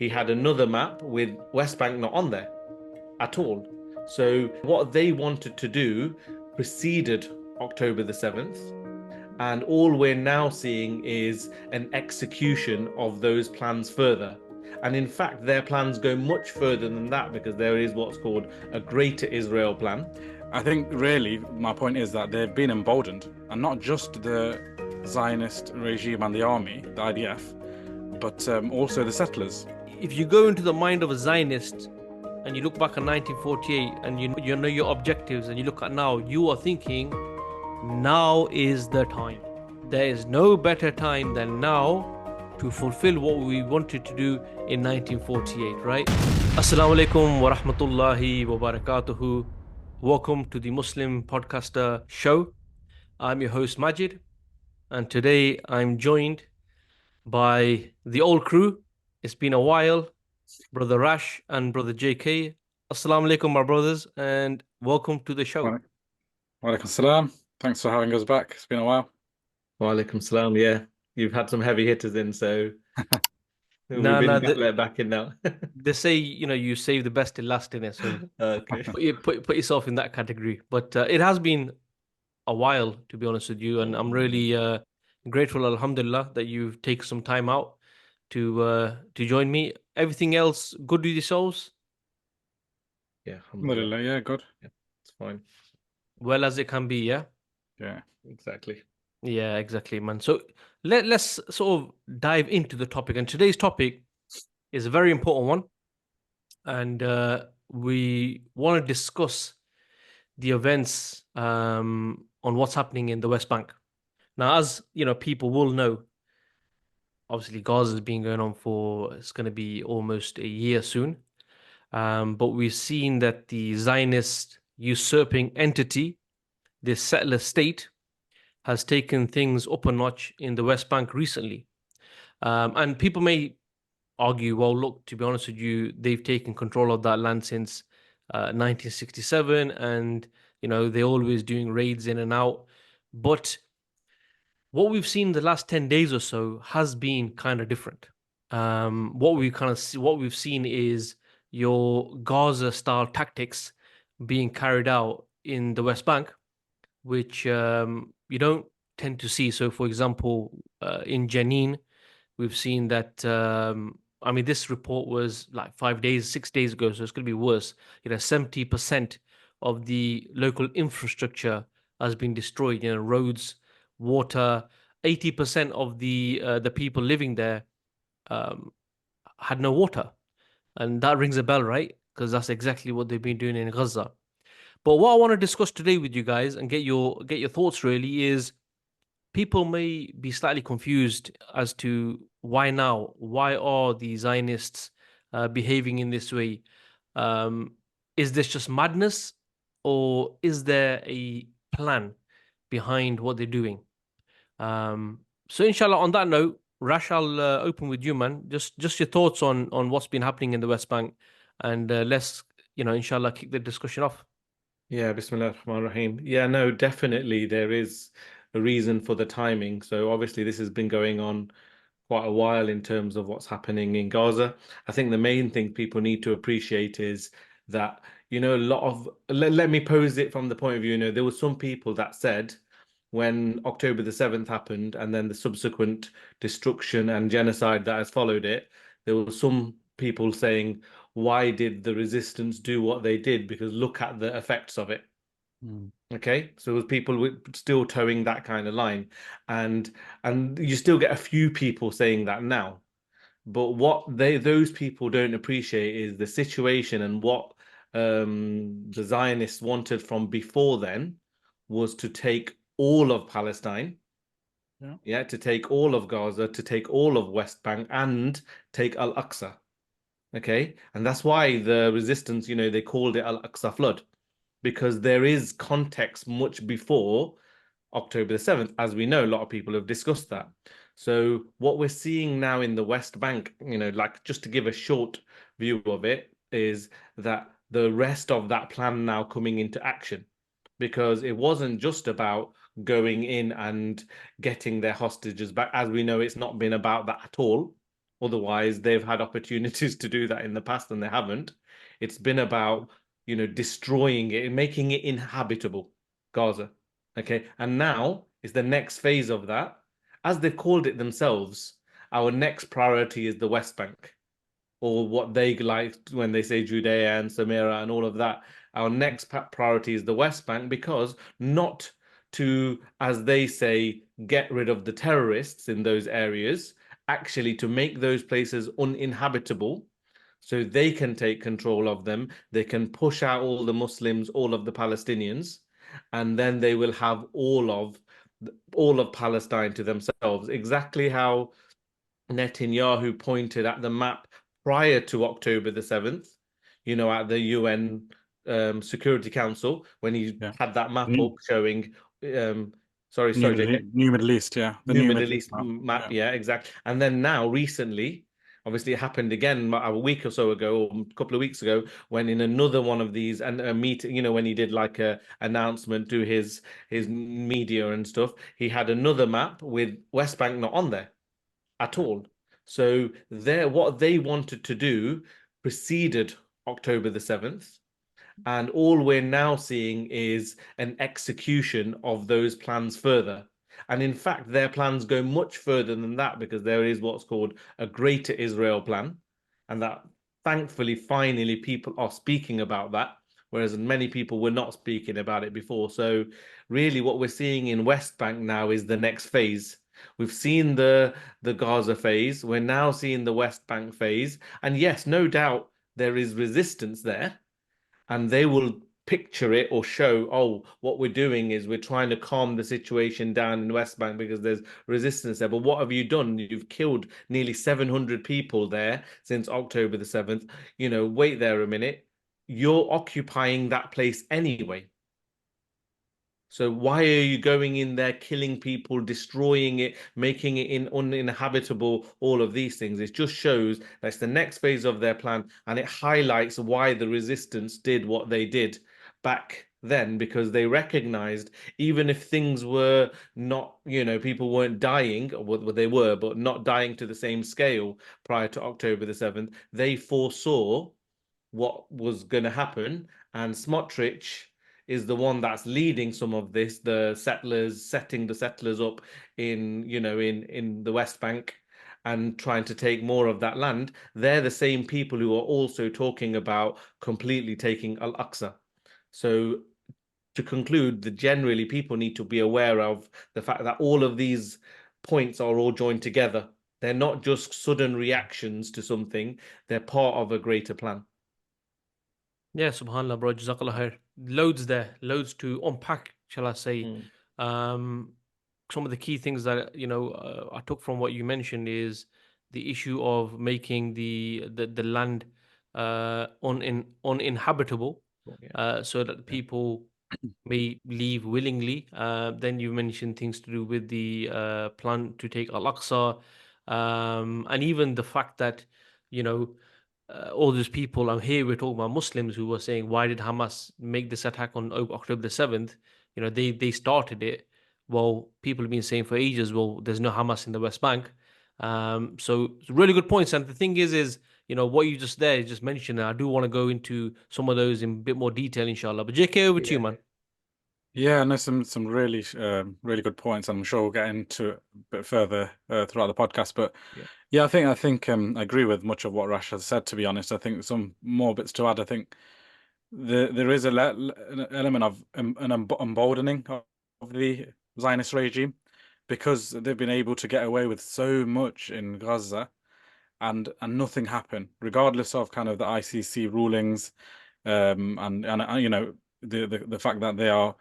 he had another map with West Bank not on there at all. So what they wanted to do preceded October the 7th. And all we're now seeing is an execution of those plans further. And in fact, their plans go much further than that because there is what's called a Greater Israel plan. I think really my point is that they've been emboldened, and not just the Zionist regime and the army, the IDF, but also the settlers. If you go into the mind of a Zionist and you look back at 1948 and you know your objectives and you look at now, you are thinking, now is the time. There is no better time than now to fulfill what we wanted to do in 1948, right? Assalamu alaikum wa rahmatullahi wa barakatuhu. Welcome to the Muslim Podcaster Show. I'm your host Majid, and today I'm joined by the old crew. It's been a while, Brother Rash and Brother JK. Assalamu alaikum, my brothers, and welcome to the show. Wa alaikum salam. Thanks for having us back. It's been a while. Wa alaikum salam. Yeah, you've had some heavy hitters in, so we've been back in now. They say, you save the best till last in it, so Okay. put yourself in that category. But it has been a while, to be honest with you, and I'm really grateful, alhamdulillah, that you've taken some time out to join me. Everything else good with yourselves? Yeah, Alhamdulillah, yeah, good. Yeah, it's fine. Well as it can be, yeah? Yeah. Exactly. Yeah, exactly, man. So let's sort of dive into the topic. And today's topic is a very important one. And we want to discuss the events on what's happening in the West Bank. Now, as you know, people will know, obviously Gaza has been going on it's going to be almost a year soon. But we've seen that the Zionist usurping entity, this settler state, has taken things up a notch in the West Bank recently. And people may argue, well, look, to be honest with you, they've taken control of that land since 1967, and they're always doing raids in and out. But what we've seen the last 10 days or so has been kind of different. What we've seen is your Gaza-style tactics being carried out in the West Bank, which you don't tend to see. So, for example, in Jenin, we've seen that. This report was like 6 days ago, so it's going to be worse. 70% of the local infrastructure has been destroyed. Roads, water. 80% of the people living there had no water, and that rings a bell, right? Because that's exactly what they've been doing in Gaza. But what I want to discuss today with you guys and get your thoughts really is, people may be slightly confused as to why now. Why are the Zionists behaving in this way? Is this just madness, or is there a plan behind what they're doing? So inshallah, on that note, Rash, I'll open with you, man. Just your thoughts on what's been happening in the West Bank, and let's inshallah kick the discussion off. Yeah, Bismillah ar-Rahman ar-Rahim. Yeah, no, definitely there is a reason for the timing. So obviously this has been going on quite a while in terms of what's happening in Gaza. I think the main thing people need to appreciate is that, a lot of, let me pose it from the point of view, there were some people that said when October the 7th happened and then the subsequent destruction and genocide that has followed it, there were some people saying, why did the resistance do what they did? Because look at the effects of it. Okay, so with people still towing that kind of line, and you still get a few people saying that now. But what those people don't appreciate is the situation, and what the Zionists wanted from before then was to take all of Palestine. Yeah, to take all of Gaza, to take all of West Bank, and take Al-Aqsa. Okay, and that's why the resistance, they called it Al-Aqsa flood, because there is context much before October the 7th. As we know, a lot of people have discussed that. So what we're seeing now in the West Bank, like just to give a short view of it, is that the rest of that plan now coming into action, because it wasn't just about going in and getting their hostages back. As we know, it's not been about that at all. Otherwise, they've had opportunities to do that in the past and they haven't. It's been about, destroying it and making it inhabitable, Gaza. Okay. And now is the next phase of that. As they've called it themselves, our next priority is the West Bank, or what they like when they say Judea and Samaria and all of that. Our next priority is the West Bank, because not to, as they say, get rid of the terrorists in those areas, actually to make those places uninhabitable so they can take control of them. They can push out all the Muslims, all of the Palestinians, and then they will have all of Palestine to themselves. Exactly how Netanyahu pointed at the map prior to October the 7th, at the UN Security Council, when he Yeah. had that map New, up showing, sorry, New JK, New Middle East, yeah. The New New Middle Middle East East map. map, Yeah. yeah, exactly. And then now, recently, obviously, it happened again a week or so ago, or a couple of weeks ago, when in another one of these and a meeting, when he did like a announcement to his media and stuff, he had another map with West Bank not on there at all. So what they wanted to do preceded October the 7th. And all we're now seeing is an execution of those plans further. And in fact, their plans go much further than that, because there is what's called a Greater Israel plan. And that, thankfully, finally, people are speaking about that, whereas many people were not speaking about it before. So really what we're seeing in West Bank now is the next phase. We've seen the Gaza phase. We're now seeing the West Bank phase. And yes, no doubt there is resistance there, and they will picture it or show, oh, what we're doing is we're trying to calm the situation down in West Bank because there's resistance there. But what have you done? You've killed nearly 700 people there since October the 7th. Wait there a minute. You're occupying that place anyway. So why are you going in there, killing people, destroying it, making it uninhabitable, all of these things? It just shows that's the next phase of their plan, and it highlights why the resistance did what they did back then, because they recognized, even if things were not, people weren't dying, or well, they were, but not dying to the same scale prior to October the 7th, they foresaw what was going to happen. And Smotrich is the one that's leading some of this, the settlers, setting the settlers up in the West Bank and trying to take more of that land. They're the same people who are also talking about completely taking Al-Aqsa. So to conclude, that generally people need to be aware of the fact that all of these points are all joined together. They're not just sudden reactions to something, they're part of a greater plan. Yeah, subhanallah, bro. Jazakallah khair. Loads there, loads to unpack, shall I say. Um, some of the key things that I took from what you mentioned is the issue of making the land uninhabitable, Yeah. so that people may leave willingly. Then you mentioned things to do with the plan to take Al-Aqsa, and even the fact that you know all these people. I'm here. We're talking about Muslims who were saying, "Why did Hamas make this attack on October the 7th?" They started it. Well, people have been saying for ages, "Well, there's no Hamas in the West Bank." So it's really good points. And the thing is what you just mentioned. I do want to go into some of those in a bit more detail, inshallah. But JK, over to you, Yeah. man. Yeah, no, some really really good points. I'm sure we'll get into it a bit further throughout the podcast. But Yeah. yeah, I think I agree with much of what Rash has said. To be honest, I think some more bits to add. I think there is an element of an emboldening of the Zionist regime, because they've been able to get away with so much in Gaza, and nothing happened, regardless of kind of the ICC rulings, and the fact that they are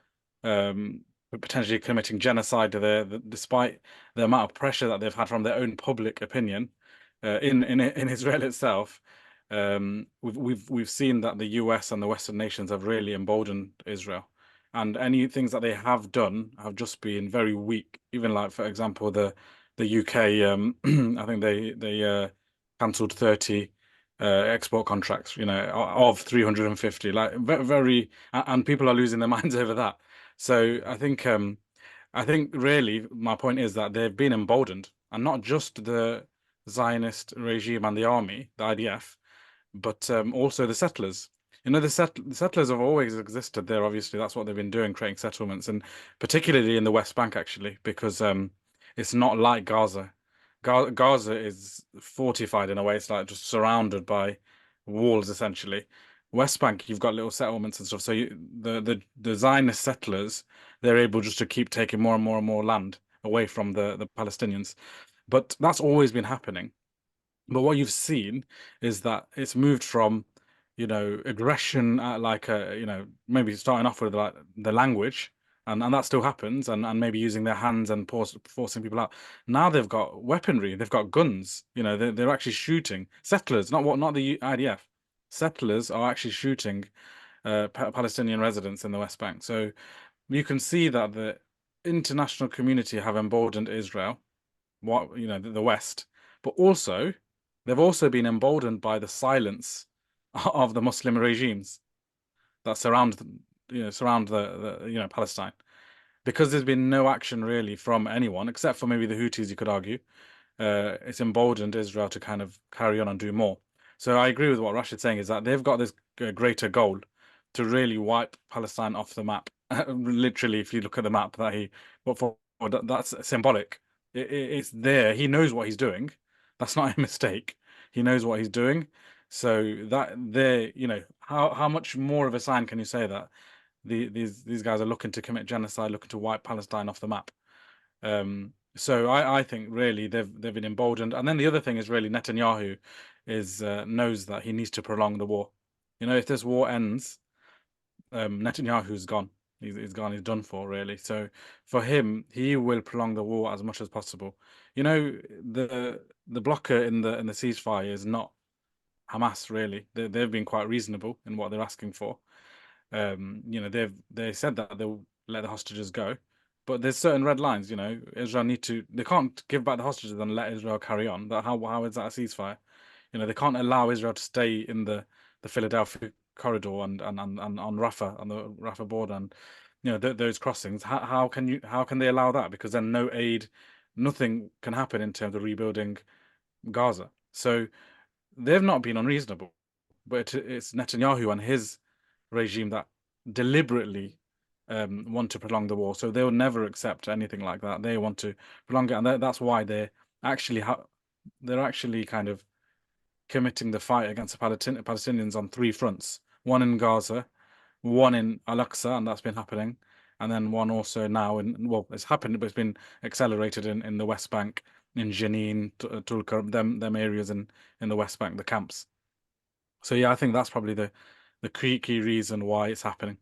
potentially committing genocide there, despite the amount of pressure that they've had from their own public opinion in Israel itself. We've seen that the US and the Western nations have really emboldened Israel, and any things that they have done have just been very weak. Even like, for example, the UK, I think they cancelled 30 export contracts, of 350, like very, and people are losing their minds over that. So I think really my point is that they've been emboldened, and not just the Zionist regime and the army, the IDF, but also the settlers. The settlers have always existed there. Obviously, that's what they've been doing, creating settlements, and particularly in the West Bank, actually, because it's not like Gaza. Gaza is fortified in a way; it's like just surrounded by walls, essentially. West Bank, you've got little settlements and stuff. So the Zionist settlers, they're able just to keep taking more and more and more land away from the Palestinians. But that's always been happening. But what you've seen is that it's moved from, aggression at like maybe starting off with like the language, and that still happens, and maybe using their hands and forcing people out. Now they've got weaponry, they've got guns, they're actually shooting settlers, not the IDF. Settlers are actually shooting Palestinian residents in the West Bank. So you can see that the international community have emboldened Israel, the West, but also they've also been emboldened by the silence of the Muslim regimes that surround Palestine, because there's been no action really from anyone except for maybe the Houthis, you could argue. It's emboldened Israel to kind of carry on and do more. So I agree with what Rashid's saying, is that they've got this greater goal to really wipe Palestine off the map. Literally, if you look at the map that's symbolic. It's there. He knows what he's doing. That's not a mistake. He knows what he's doing. So that there, how much more of a sign can you say that these guys are looking to commit genocide, looking to wipe Palestine off the map? So I think really they've been emboldened. And then the other thing is really Netanyahu knows that he needs to prolong the war. If this war ends, Netanyahu's gone. He's gone. He's done for, really. So for him, he will prolong the war as much as possible. The blocker in the ceasefire is not Hamas, really. They've been quite reasonable in what they're asking for. They said that they'll let the hostages go, but there's certain red lines. Israel they can't give back the hostages and let Israel carry on. How is that a ceasefire? They can't allow Israel to stay in the Philadelphia corridor and on Rafah, on the Rafah border, and those crossings. How can they allow that? Because then no aid, nothing can happen in terms of rebuilding Gaza. So they've not been unreasonable, but it's Netanyahu and his regime that deliberately want to prolong the war. So they will never accept anything like that. They want to prolong it, and that's why they're actually kind of committing the fight against the Palestinians on three fronts: one in Gaza, one in Al-Aqsa, and that's been happening, and then one also now it's happened, but it's been accelerated in the West Bank, in Jenin, Tulkarm, them areas in the West Bank, the camps. So yeah, I think that's probably the key reason why it's happening.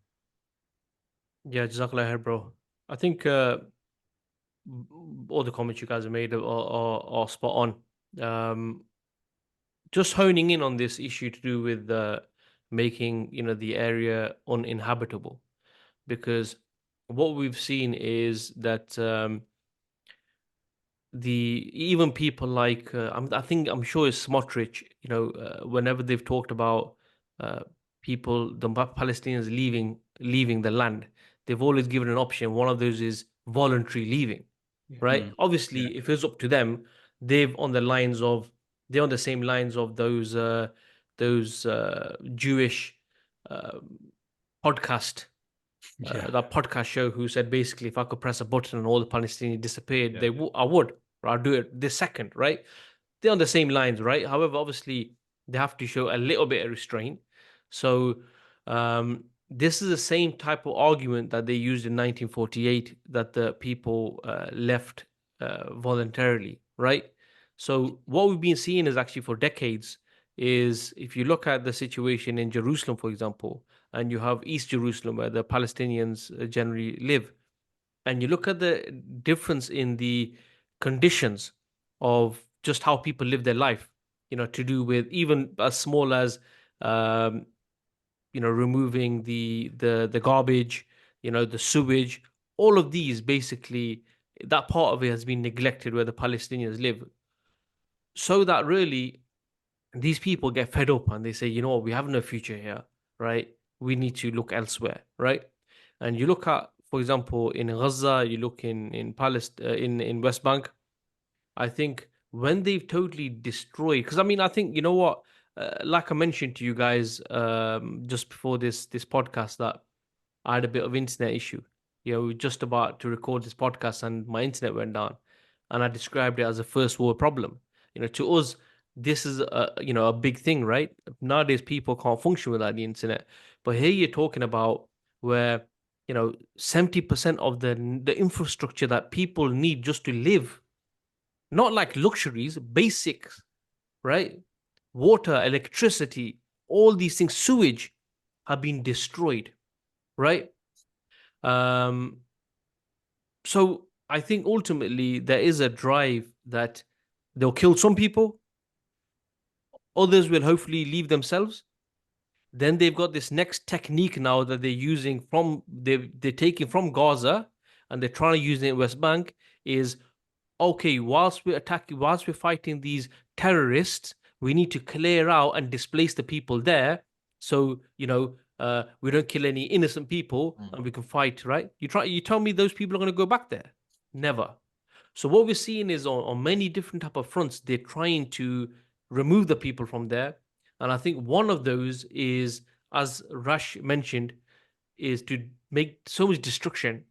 Yeah, Jazakallah khair, bro. I think all the comments you guys have made are spot on. Just honing in on this issue to do with making the area uninhabitable, because what we've seen is that even people like I'm sure it's Smotrich, whenever they've talked about people, the Palestinians leaving the land, they've always given an option. One of those is voluntary leaving, right? Obviously, if it's up to them, they're on the same lines of those Jewish podcast. That podcast show, who said basically, if I could press a button and all the Palestinians disappeared, I would. I'll do it this second, right? They're on the same lines, right? However, obviously, they have to show a little bit of restraint. So this is the same type of argument that they used in 1948, that the people left voluntarily, right? So what we've been seeing is actually for decades is, if you look at the situation in Jerusalem, for example, and you have East Jerusalem where the Palestinians generally live, and you look at the difference in the conditions of just how people live their life, to do with even as small as removing the garbage, the sewage, all of these, basically that part of it has been neglected where the Palestinians live. So that really these people get fed up and they say, you know what, we have no future here, right? We need to look elsewhere, right? And you look at, for example, in Gaza, you look in Palestine, in West Bank. I think when they've totally destroyed, because I mean, I think, you know what, like I mentioned to you guys just before this podcast, that I had a bit of internet issue. You know, we were just about to record this podcast and my internet went down, and I described it as a first world problem. You know, to us, this is a big thing, right? Nowadays, people can't function without the internet, but here you're talking about where 70% of the infrastructure that people need just to live, not like luxuries, basics, right? Water, electricity, all these things, sewage, have been destroyed, right? Um, so I think ultimately there is a drive that they'll kill some people, others will hopefully leave themselves. Then they've got this next technique now that they're using from they're taking from Gaza, and they're trying to use it in West Bank, is okay, whilst we're fighting these terrorists, we need to clear out and displace the people there. So, we don't kill any innocent people and we can fight, right? You tell me those people are going to go back there? Never. So what we're seeing is on many different type of fronts, they're trying to remove the people from there. And I think one of those is, as Rash mentioned, is to make so much destruction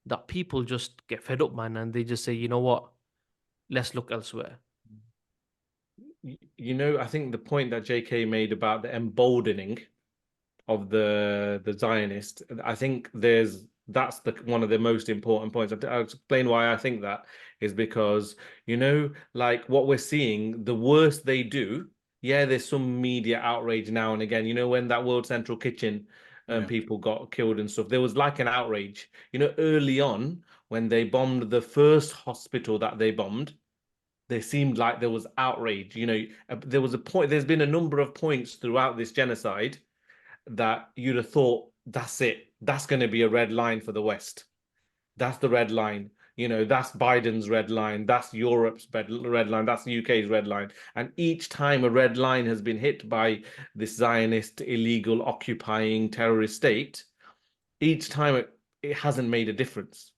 that people just get fed up, man, and they just say, you know what, let's look elsewhere. I think the point that JK made about the emboldening of the Zionist, I think that's one of the most important points. I'll explain why I think that is because, like what we're seeing, the worse they do, yeah, there's some media outrage now and again. When that World Central Kitchen people got killed and stuff, there was like an outrage. Early on when they bombed the first hospital that they bombed, there seemed like there was outrage. There was a point, there's been a number of points throughout this genocide that you'd have thought, that's it. That's going to be a red line for the West. That's the red line. That's Biden's red line. That's Europe's red line. That's the UK's red line. And each time a red line has been hit by this Zionist, illegal, occupying terrorist state, each time it hasn't made a difference.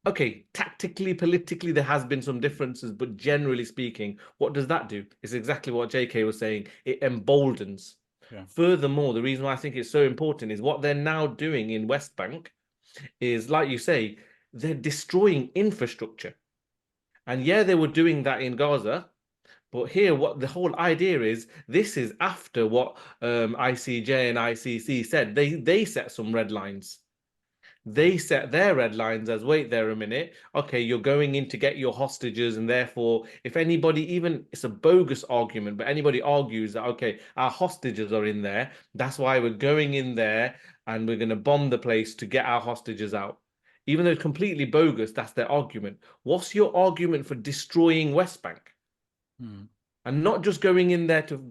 Okay, tactically, politically, there has been some differences, but generally speaking, what does that do? It's exactly what JK was saying. It emboldens. Yeah. Furthermore, the reason why I think it's so important is what they're now doing in West Bank is, like you say, they're destroying infrastructure. And yeah, they were doing that in Gaza, but here, what the whole idea is, this is after what ICJ and ICC said. They set some red lines. They set their red lines as, wait there a minute, okay, you're going in to get your hostages, and therefore, if anybody, even it's a bogus argument, but anybody argues that, okay, our hostages are in there, that's why we're going in there and we're going to bomb the place to get our hostages out. Even though it's completely bogus, that's their argument. What's your argument for destroying West Bank? And not just going in there to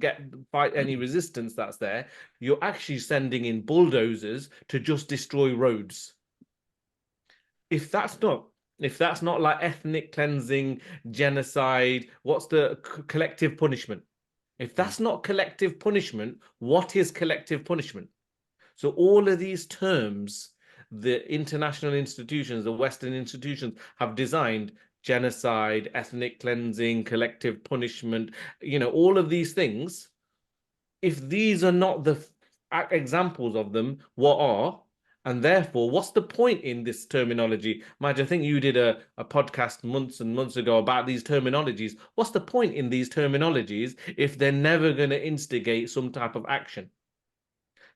fight any resistance that's there, you're actually sending in bulldozers to just destroy roads. If that's not like ethnic cleansing, genocide, what's the collective punishment? If that's not collective punishment, what is collective punishment? So all of these terms, the international institutions, the Western institutions have designed: genocide, ethnic cleansing, collective punishment, all of these things. If these are not the examples of them, what are? And therefore, what's the point in this terminology? Madge, I think you did a podcast months and months ago about these terminologies. What's the point in these terminologies if they're never going to instigate some type of action?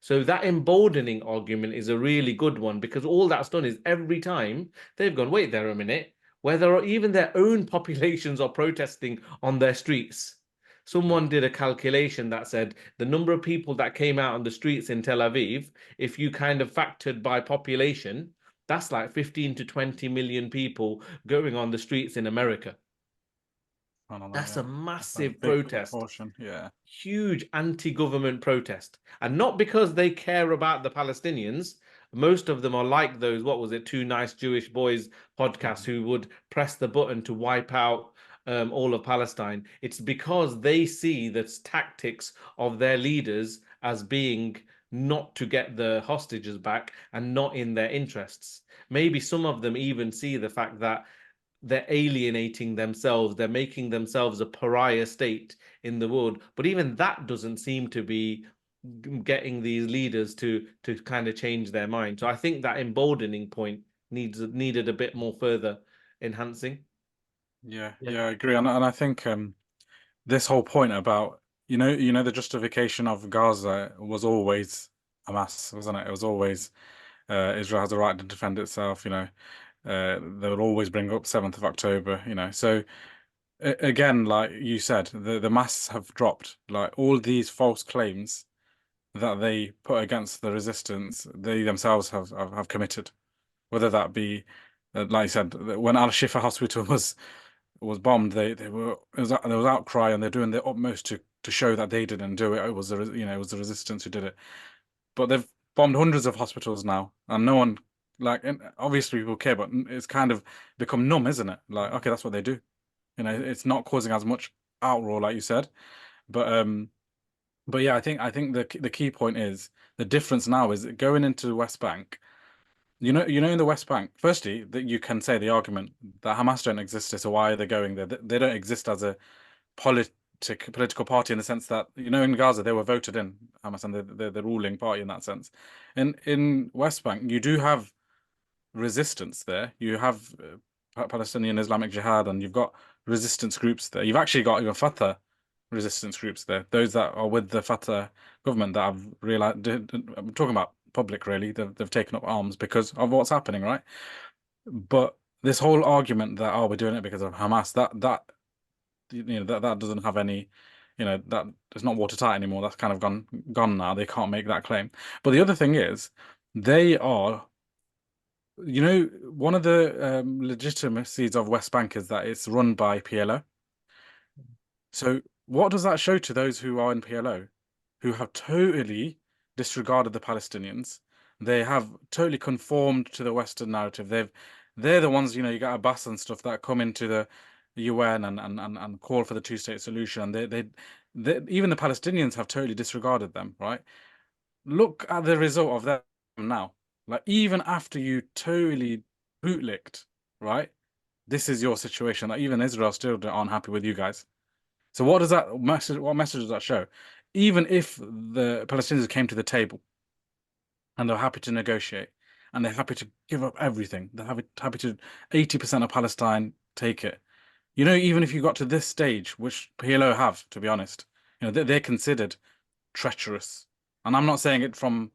So that emboldening argument is a really good one, because all that's done is every time they've gone, wait there a minute, whether even their own populations are protesting on their streets. Someone did a calculation that said the number of people that came out on the streets in Tel Aviv, if you kind of factored by population, that's like 15 to 20 million people going on the streets in America. That's a massive protest. Proportion. Yeah. Huge anti-government protest. And not because they care about the Palestinians. Most of them are like those, what was it, Two Nice Jewish Boys podcasts, who would press the button to wipe out all of Palestine. It's because they see the tactics of their leaders as being not to get the hostages back and not in their interests. Maybe some of them even see the fact that they're alienating themselves, they're making themselves a pariah state in the world. But even that doesn't seem to be getting these leaders to kind of change their mind. So I think that emboldening point needed a bit more further enhancing. Yeah, Yeah. yeah, I agree, and I think this whole point about the justification of Gaza was always Hamas, wasn't it? It was always Israel has a right to defend itself. They will always bring up 7th of October. So again, like you said, the masks have dropped. Like all these false claims that they put against the resistance, they themselves have committed. Whether that be, like you said, when Al-Shifa Hospital was bombed, there was outcry, and they're doing their utmost to show that they didn't do it. It was it was the resistance who did it. But they've bombed hundreds of hospitals now, and no one and obviously people care, but it's kind of become numb, isn't it? Like, okay, that's what they do. It's not causing as much outroar, like you said. But yeah, I think the key point is the difference now is going into the West Bank. In the West Bank, firstly, that you can say the argument that Hamas don't exist, so why are they going there? They don't exist as a political party in the sense that, in Gaza, they were voted in, Hamas, and they're the ruling party in that sense. In West Bank, you do have resistance there. You have Palestinian Islamic Jihad, and you've got resistance groups there. You've actually got even Fatah resistance groups there. Those that are with the Fatah government that have realized, I'm talking about public really, they've taken up arms because of what's happening, right? But this whole argument that we're doing it because of Hamas, that doesn't have any, that it's not watertight anymore. That's kind of gone now. They can't make that claim. But the other thing is, they are, one of the legitimacies of West Bank is that it's run by PLO. So what does that show to those who are in PLO, who have totally disregarded the Palestinians? They have totally conformed to the Western narrative. They're the ones, you got Abbas and stuff that come into the UN and call for the two-state solution. They even the Palestinians have totally disregarded them, right? Look at the result of them now. Like, even after you totally bootlicked, right? This is your situation. Like, even Israel still aren't happy with you guys. So what message does that show? Even if the Palestinians came to the table and they're happy to negotiate and they're happy to give up everything, they're happy to 80% of Palestine take it. Even if you got to this stage, which PLO have, to be honest, they're considered treacherous. And I'm not saying it from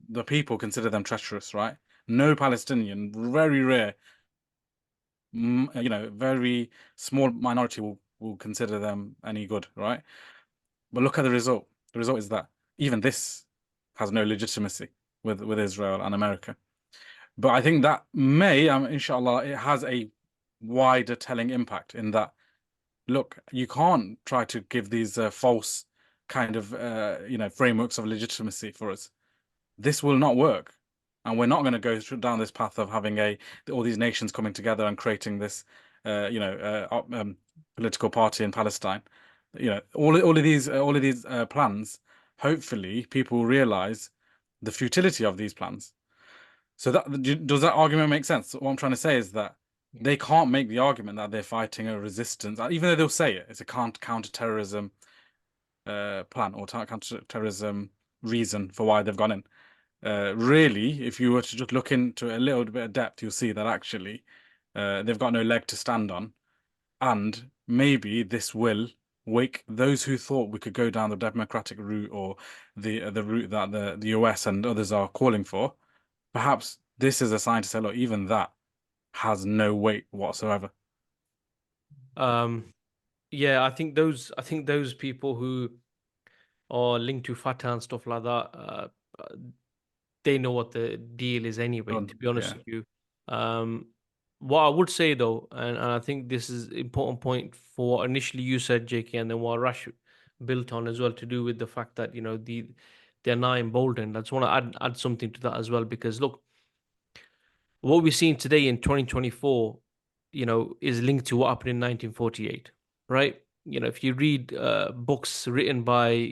the people consider them treacherous, right? No Palestinian, very rare, very small minority will consider them any good, right? But look at the result. The result is that even this has no legitimacy with Israel and America. But I think that inshallah, it has a wider telling impact in that, look, you can't try to give these false kind of frameworks of legitimacy for us. This will not work. And we're not going to go down this path of having all these nations coming together and creating this political party in Palestine. All of these plans, hopefully people realize the futility of these plans. So does that argument make sense? What I'm trying to say is that they can't make the argument that they're fighting a resistance, even though they'll say it's a counter-terrorism plan or counter-terrorism reason for why they've gone in. Really, if you were to just look into a little bit of depth, you'll see that actually they've got no leg to stand on. And maybe this will wake those who thought we could go down the democratic route or the route that the US and others are calling for. Perhaps this is a sign to say, look, even that has no weight whatsoever. Yeah, I think those people who are linked to Fatah and stuff like that, they know what the deal is anyway, to be honest Yeah. with you. What I would say though, and I think this is important point for what initially you said, JK, and then what Rash built on as well, to do with the fact that they're now emboldened. I just want to add something to that as well, because look, what we're seeing today in 2024, is linked to what happened in 1948, right? If you read books written by,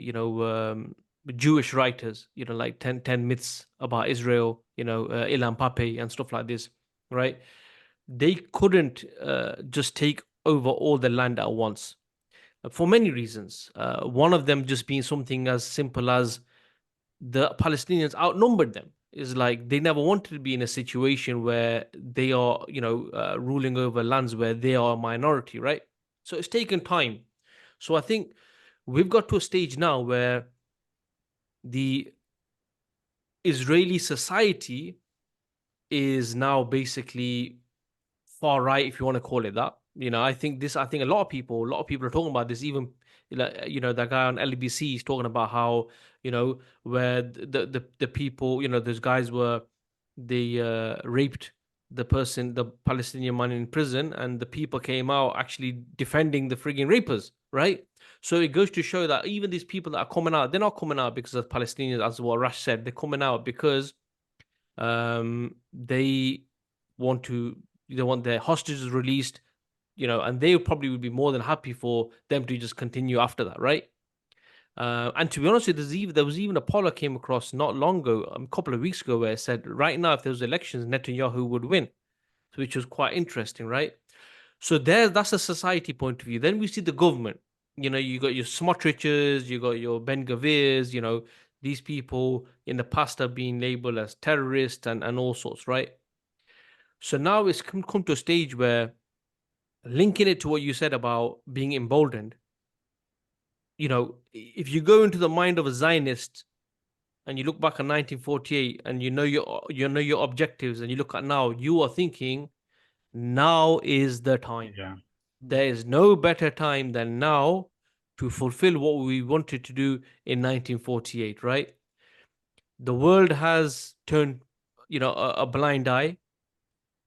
Jewish writers, like 10 myths about Israel, Ilan Pape and stuff like this, right? they couldn't just take over all the land at once for many reasons. One of them just being something as simple as the Palestinians outnumbered them. Is like they never wanted to be in a situation where they are, ruling over lands where they are a minority, right? So it's taken time. So I think we've got to a stage now where the Israeli society is now basically far right, if you want to call it that. I think a lot of people are talking about this. Even that guy on LBC is talking about how where the people, those guys were they raped the Palestinian man in prison, and the people came out actually defending the frigging rapers, right? So it goes to show that even these people that are coming out, they're not coming out because of Palestinians, as what Rash said. They're coming out because they want to they want their hostages released, and they probably would be more than happy for them to just continue after that, right? And to be honest with you, there was even a poll I came across not long ago, a couple of weeks ago, where it said right now, if there was elections, Netanyahu would win, which was quite interesting, right? So that's a society point of view. Then we see the government. You got your Smotriches, you got your Ben Gavirs, these people in the past have been labeled as terrorists and all sorts, right? So now it's come to a stage where linking it to what you said about being emboldened, if you go into the mind of a Zionist and you look back at 1948 and you know your objectives, and you look at now, you are thinking now is the time. Yeah. There is no better time than now to fulfill what we wanted to do in 1948, right? The world has turned, a blind eye.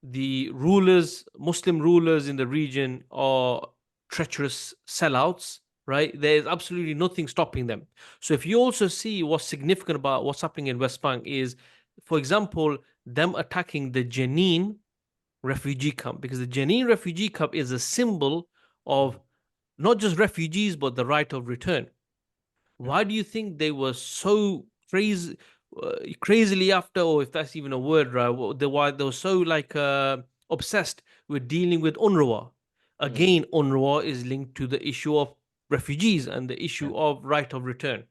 The Muslim rulers in the region are treacherous sellouts, right? There's absolutely nothing stopping them. So if you also see what's significant about what's happening in West Bank is, for example, them attacking the Jenin refugee camp, because the Jenin refugee camp is a symbol of not just refugees, but the right of return. Why do you think they were so crazily after, or if that's even a word, right? Why they were so obsessed with dealing with UNRWA? Again, UNRWA is linked to the issue of refugees and the issue of right of return.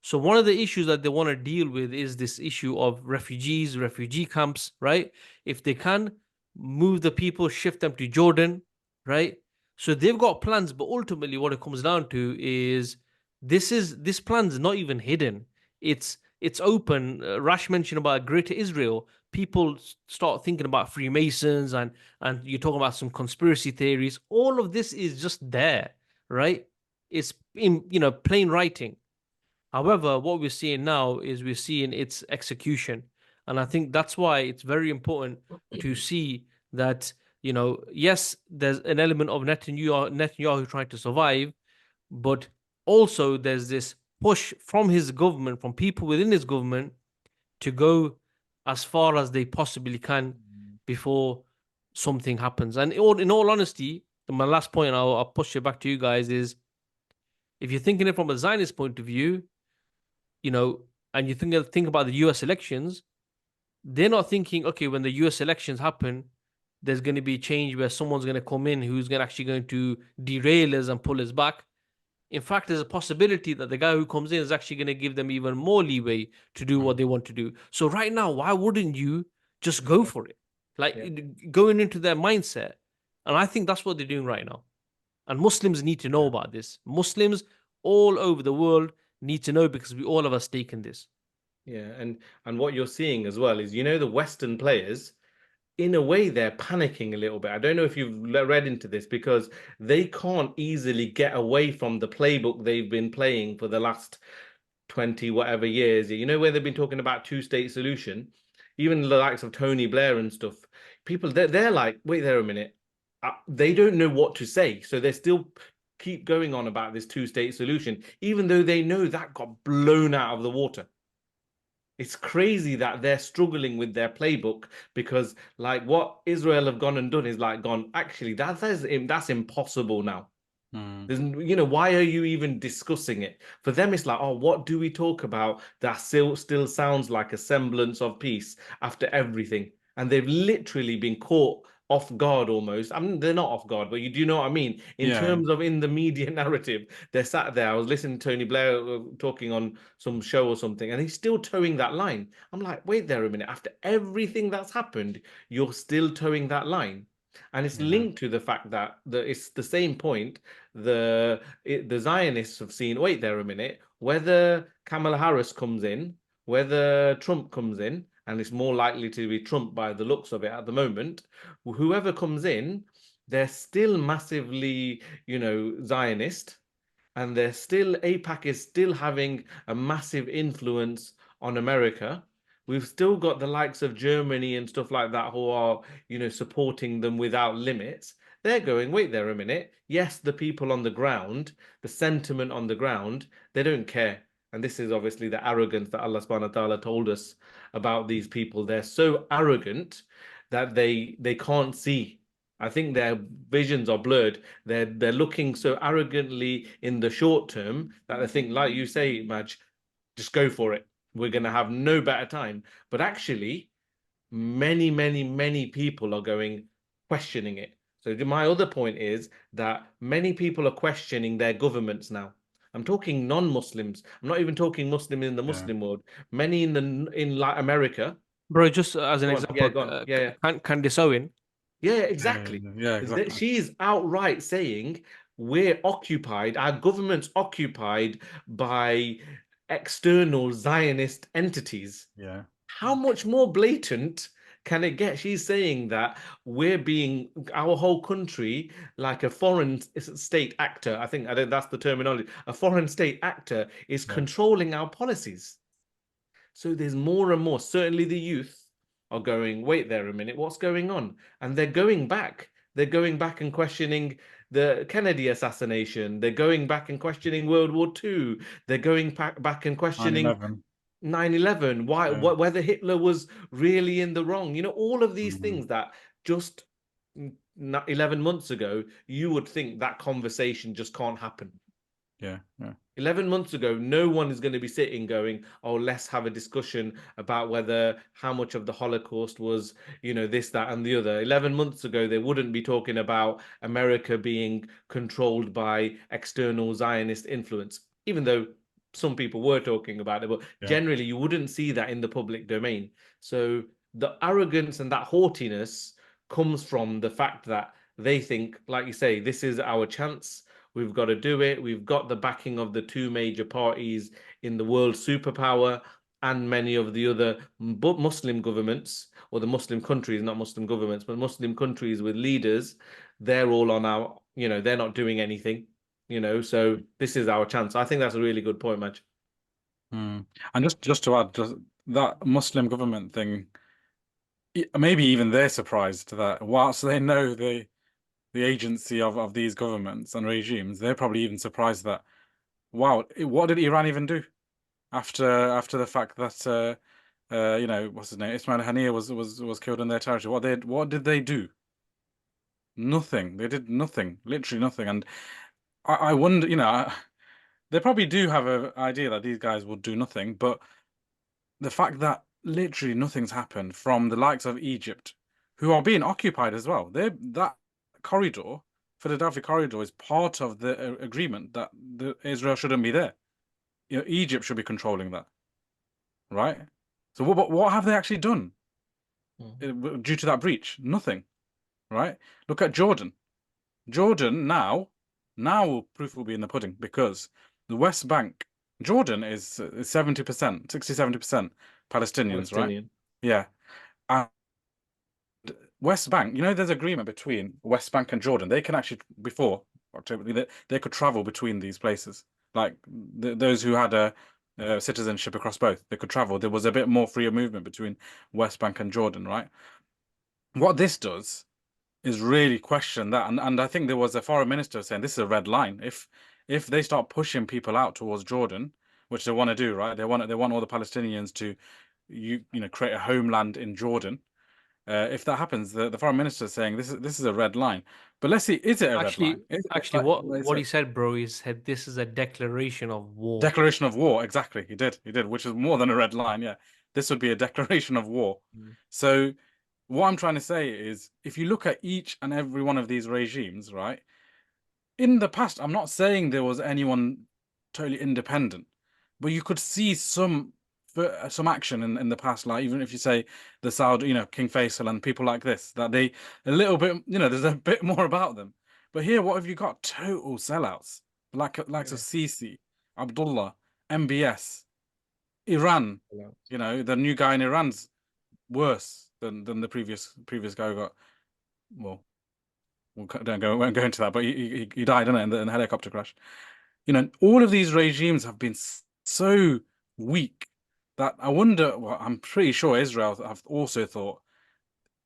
So one of the issues that they want to deal with is this issue of refugees, refugee camps, right? If they can move the people, shift them to Jordan, right? So they've got plans, but ultimately what it comes down to is this plan's not even hidden. It's open. Rash mentioned about Greater Israel. People start thinking about Freemasons, and you're talking about some conspiracy theories. All of this is just there, right? It's in plain writing. However, what we're seeing now is we're seeing its execution. And I think that's why it's very important to see that, yes, there's an element of Netanyahu trying to survive, but also there's this push from his government, from people within his government, to go as far as they possibly can before something happens. And in all honesty, my last point, I'll push it back to you guys, is if you're thinking it from a Zionist point of view, and you think about the US elections, they're not thinking, okay, when the US elections happen, there's going to be a change where someone's going to come in who's actually going to derail us and pull us back. In fact, there's a possibility that the guy who comes in is actually going to give them even more leeway to do what they want to do. So right now, why wouldn't you just go for it? Going into their mindset. And I think that's what they're doing right now. And Muslims need to know about this. Muslims all over the world need to know, because we all have a stake in this. Yeah, and what you're seeing as well is, the Western players, in a way, they're panicking a little bit. I don't know if you've read into this, because they can't easily get away from the playbook they've been playing for the last 20 whatever years. Where they've been talking about two-state solution, even the likes of Tony Blair and stuff. People, they're like, wait there a minute. They don't know what to say. So they still keep going on about this two-state solution, even though they know that got blown out of the water. It's crazy that they're struggling with their playbook, because like what Israel have gone and done is gone, actually, that's impossible now. There's, why are you even discussing it? For them, it's like, oh, what do we talk about that still sounds like a semblance of peace after everything? And they've literally been caught off guard almost. I mean, they're not off guard, but you do know what I mean. In Yeah. terms of in the media narrative, they're sat there. I was listening to Tony Blair talking on some show or something, and he's still towing that line. I'm like, wait there a minute. After everything that's happened, you're still towing that line. And it's Yeah. linked to the fact that it's the same point. The Zionists have seen, wait there a minute, whether Kamala Harris comes in, whether Trump comes in, and it's more likely to be Trump by the looks of it at the moment, whoever comes in, they're still massively, Zionist, and they're still, APAC is still having a massive influence on America. We've still got the likes of Germany and stuff like that who are, supporting them without limits. They're going, wait there a minute. Yes, the people on the ground, the sentiment on the ground, they don't care. And this is obviously the arrogance that Allah subhanahu wa ta'ala told us about these people. They're so arrogant that they can't see. I think their visions are blurred. They're looking so arrogantly in the short term that I think, like you say, Madge, just go for it. We're going to have no better time. But actually, many, many, many people are going questioning it. So my other point is that many people are questioning their governments now. I'm talking non-Muslims. I'm not even talking Muslim in the Yeah. Muslim world. Many in like America. Bro, just as an Go on. Yeah, example, go on. Yeah, yeah. Candice Owen. Yeah, Yeah. exactly. Yeah. Exactly. She's outright saying we're occupied, our government's occupied by external Zionist entities. Yeah. How much more blatant can it get? She's saying that our whole country, like a foreign state actor, I think that's the terminology, a foreign state actor is Yeah. controlling our policies. So there's more and more. Certainly the youth are going, wait there a minute, what's going on? And they're going back. They're going back and questioning the Kennedy assassination. They're going back and questioning World War II. They're going back and questioning 9/11. 9/11, Yeah. whether Hitler was really in the wrong. All of these Mhm. things that just 11 months ago, you would think that conversation just can't happen. Yeah. Yeah. 11 months ago, no one is going to be sitting going, oh, let's have a discussion about how much of the Holocaust was, this, that, and the other. 11 months ago, they wouldn't be talking about America being controlled by external Zionist influence, even though some people were talking about it. But Yeah. generally, you wouldn't see that in the public domain. So the arrogance and that haughtiness comes from the fact that they think, like you say, this is our chance. We've got to do it. We've got the backing of the two major parties in the world superpower and many of the other Muslim governments, or the Muslim countries, not Muslim governments, but Muslim countries with leaders. They're all on our, they're not doing anything, so this is our chance. I think that's a really good point, Madge. And just to add, that Muslim government thing, maybe even they're surprised that whilst they know the agency of these governments and regimes, they're probably even surprised that, wow, what did Iran even do after the fact that what's his name, Ismail Haniyeh was killed in their territory? What did they do? Nothing. They did nothing, literally nothing. And I wonder, they probably do have an idea that these guys will do nothing, but the fact that literally nothing's happened from the likes of Egypt, who are being occupied as well. That corridor, Philadelphia corridor, is part of the agreement that Israel shouldn't be there. Egypt should be controlling that, right? So what have they actually done due to that breach? Nothing, right? Look at Jordan. Jordan now proof will be in the pudding, because the West Bank, Jordan is 70%, 60-70% Palestinians, right? Palestinian. Yeah. And West Bank, there's agreement between West Bank and Jordan. They can actually, before October, they could travel between these places. Like those who had a citizenship across both, they could travel. There was a bit more freer movement between West Bank and Jordan, right? What this does is really question that, and I think there was a foreign minister saying this is a red line. If they start pushing people out towards Jordan, which they want to do, right? They want all the Palestinians to create a homeland in Jordan. If that happens, the foreign minister is saying this is a red line. But let's see, is it a red line? Actually, what he said, bro, he said this is a declaration of war. Declaration of war, exactly. He did, which is more than a red line. Yeah, this would be a declaration of war. So what I'm trying to say is, if you look at each and every one of these regimes, right? In the past, I'm not saying there was anyone totally independent, but you could see some action in the past, like even if you say the Saudi, King Faisal and people like this, that they a little bit, there's a bit more about them. But here, what have you got? Total sellouts, like likes of Sisi, Abdullah, MBS, Iran. The new guy in Iran's worse than the previous guy who got. Well, won't go into that, but he died in the helicopter crash. All of these regimes have been so weak that I wonder. Well, I'm pretty sure Israel have also thought,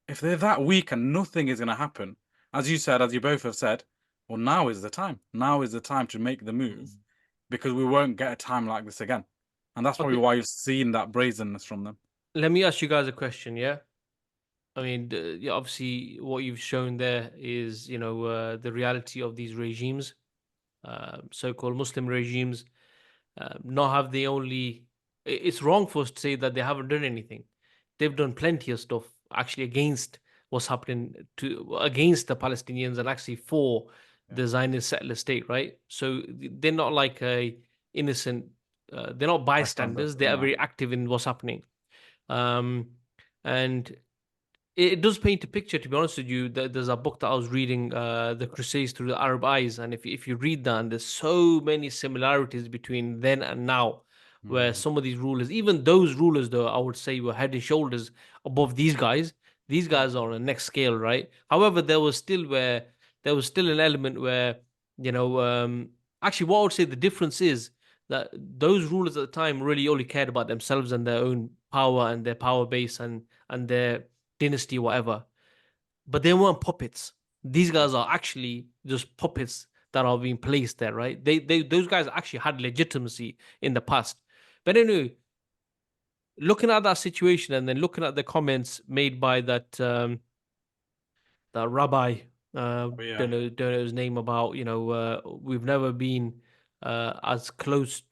if they're that weak and nothing is going to happen, as you said, as you both have said, well, now is the time. Now is the time to make the move, because we won't get a time like this again. And that's probably Okay, why you've seen that brazenness from them. let me ask you guys a question. Yeah, I mean, yeah, obviously, what you've shown there is, the reality of these regimes, so-called Muslim regimes. Not have they only? It's wrong for us to say that they haven't done anything. They've done plenty of stuff actually against what's happening against the Palestinians and actually for the Zionist settler state, right? So they're not like a innocent. They're not bystanders. They are very active in what's happening. Um, and it does paint a picture, to be honest with you. There's a book that I was reading, The Crusades Through the Arab Eyes, and if you read that, and there's so many similarities between then and now, where some of these rulers, even those rulers, though, I would say were head and shoulders above these guys. These guys are on the next scale, right? However, there was still an element where, actually, what I would say the difference is that those rulers at the time really only cared about themselves and their own power and their power base and their dynasty, whatever. But they weren't puppets. These guys are actually just puppets that are being placed there, right? Those guys actually had legitimacy in the past. But anyway, looking at that situation and then looking at the comments made by that rabbi, don't know his name, about we've never been as close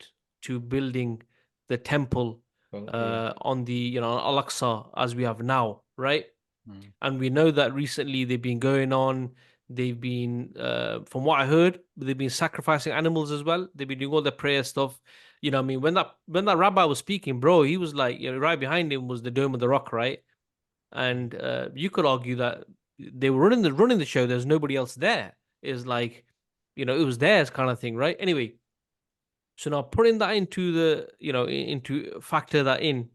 to building the temple on the Al-Aqsa as we have now, right? And we know that recently they've been going on. They've been, from what I heard, they've been sacrificing animals as well. They've been doing all the prayer stuff. I mean, when that rabbi was speaking, bro, he was like, right behind him was the Dome of the Rock, right? And you could argue that they were running the show. There's nobody else there. It's like, it was theirs kind of thing, right? Anyway, so now putting that into into factor that in.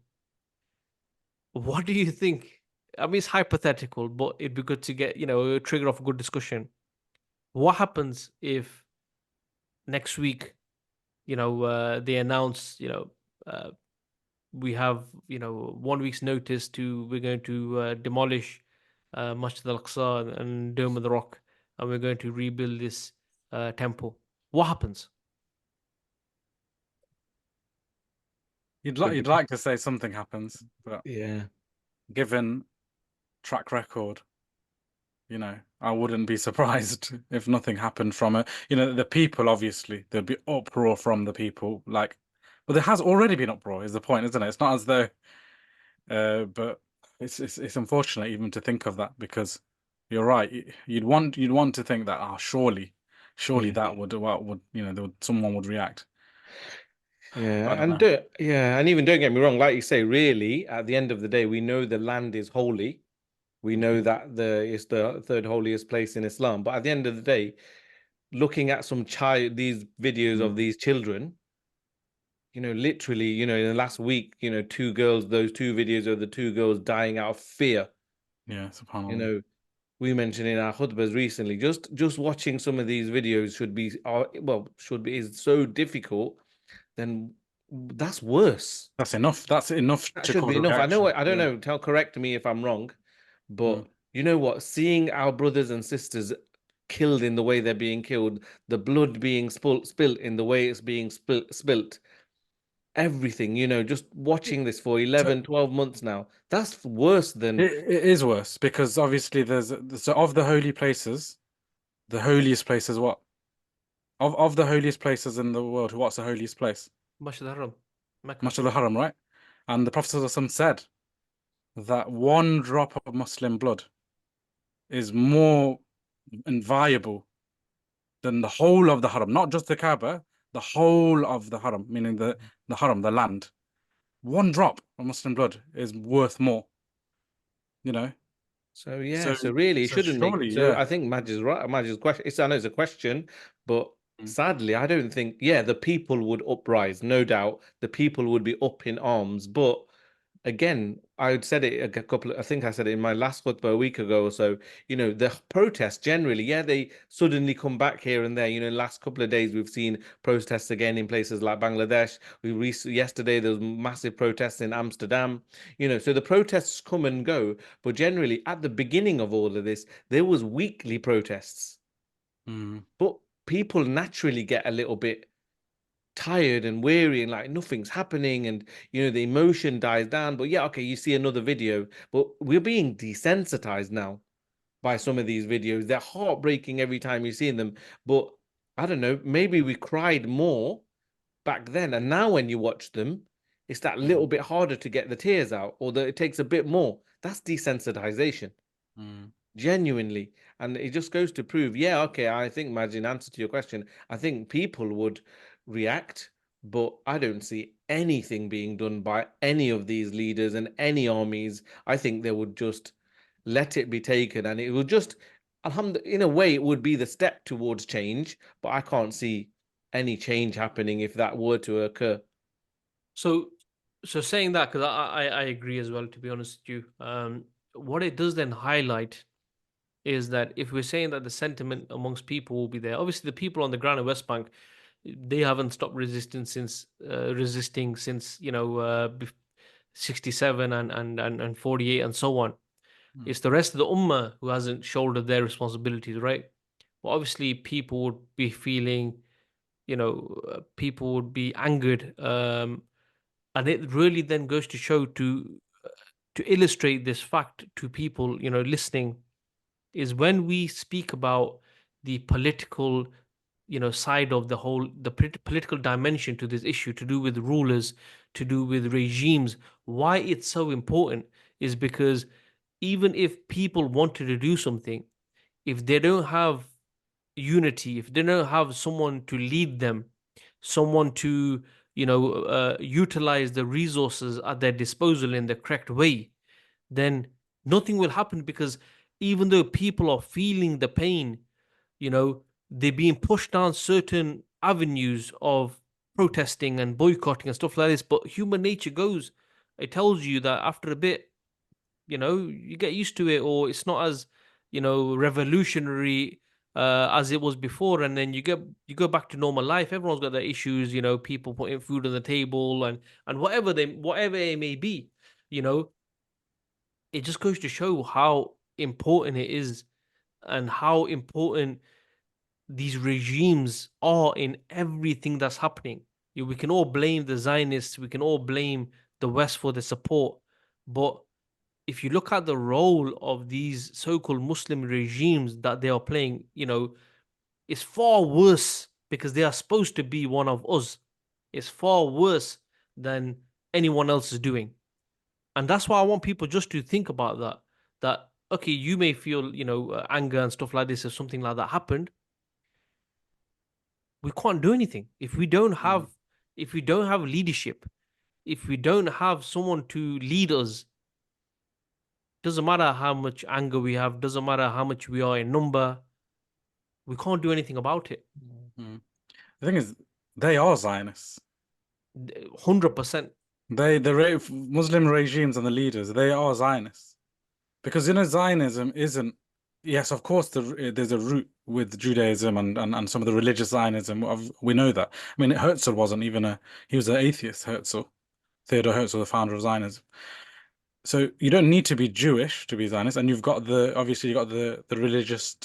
What do you think? I mean, it's hypothetical, but it'd be good to get, trigger off a good discussion. What happens if next week, they announce, we have, 1 week's notice we're going to demolish Masjid Al-Aqsa and Dome of the Rock, and we're going to rebuild this temple. What happens? You'd like to say something happens, but Yeah. given track record, I wouldn't be surprised if nothing happened from it. The people, obviously, there'd be uproar from the people, but there has already been uproar, is the point, isn't it? It's not as though, but it's unfortunate even to think of that, because you're right. You'd want to think that, surely Yeah. that would, someone would react. Yeah, I don't know. and even don't get me wrong, like you say, really, at the end of the day, we know the land is holy. We know that it's the third holiest place in Islam. But at the end of the day, looking at these videos of these children, literally, in the last week, those two videos of the two girls dying out of fear. Yeah, subhanAllah. We mentioned in our khutbahs recently, just watching some of these videos is so difficult. Then that's worse. That's enough. That's enough That to should cause be a enough. reaction. I don't know. Correct me if I'm wrong, but you know what? Seeing our brothers and sisters killed in the way they're being killed, the blood being spilt in the way it's being spilt, everything, just watching this for 11, 12 months now, that's worse than. It is worse, because obviously so of the holy places, the holiest place is what? Of the holiest places in the world, what's the holiest place? Masjid al-Haram, Mecca. Masjid al-Haram, right? And the Prophet ﷺ said that one drop of Muslim blood is more inviolable than the whole of the haram, not just the Kaaba, the whole of the haram, meaning the haram, the land. One drop of Muslim blood is worth more, you know. So yeah, So so really it so shouldn't make. surely, So yeah. I think Madge is right. Madge is question. I know it's a question, but Mm. sadly, I don't think. Yeah, the people would uprise, no doubt. The people would be up in arms. But again, I had said it a couple. I think I said it in my last khutbah a week ago or so. The protests generally, yeah, they suddenly come back here and there. Last couple of days we've seen protests again in places like Bangladesh. Yesterday there was massive protests in Amsterdam. So the protests come and go, but generally at the beginning of all of this, there was weekly protests. Mm. But people naturally get a little bit tired and weary and like nothing's happening, and the emotion dies down. But yeah, okay, you see another video, but we're being desensitized now by some of these videos. They're heartbreaking every time you see them, but I don't know, maybe we cried more back then, and now when you watch them, it's that little bit harder to get the tears out, or that it takes a bit more. That's desensitization, Mm. genuinely. And it just goes to prove, yeah, okay, I think, Majid, in answer to your question, I think people would react, but I don't see anything being done by any of these leaders and any armies. I think they would just let it be taken, and it would just, alhamdulillah, in a way, it would be the step towards change, but I can't see any change happening if that were to occur. So, saying that, because I agree as well, to be honest with you. What it does then highlight is that if we're saying that the sentiment amongst people will be there, obviously the people on the ground in West Bank, they haven't stopped resisting since 67 and 48 and so on. Mm. It's the rest of the Ummah who hasn't shouldered their responsibilities, right? Well, obviously people would be feeling, people would be angered, and it really then goes to show, to illustrate this fact to people listening, is when we speak about the political side of the whole, the political dimension to this issue, to do with rulers, to do with regimes. Why it's so important is because even if people wanted to do something, if they don't have unity, if they don't have someone to lead them, someone to utilize the resources at their disposal in the correct way, then nothing will happen. Because even though people are feeling the pain, they're being pushed down certain avenues of protesting and boycotting and stuff like this. But human nature goes, it tells you that after a bit, you get used to it, or it's not as revolutionary as it was before, and then you go back to normal life. Everyone's got their issues, people putting food on the table, and whatever it may be, you know it just goes to show how important it is, and how important these regimes are in everything that's happening. We can all blame the Zionists, we can all blame the West for the support, but if you look at the role of these so-called Muslim regimes that they are playing, it's far worse, because they are supposed to be one of us. It's far worse than anyone else is doing. And that's why I want people just to think about that. That, okay, you may feel, anger and stuff like this if something like that happened. We can't do anything if we don't have, Mm. leadership, if we don't have someone to lead us. Doesn't matter how much anger we have, doesn't matter how much we are in number, we can't do anything about it. Mm. The thing is, they are Zionists. 100%. The Muslim regimes and the leaders, they are Zionists. Because Zionism isn't. Yes, of course, there's a root with Judaism and some of the religious Zionism. We know that. I mean, Herzl wasn't even he was an atheist. Theodor Herzl, the founder of Zionism. So you don't need to be Jewish to be Zionist, and obviously you've got the religious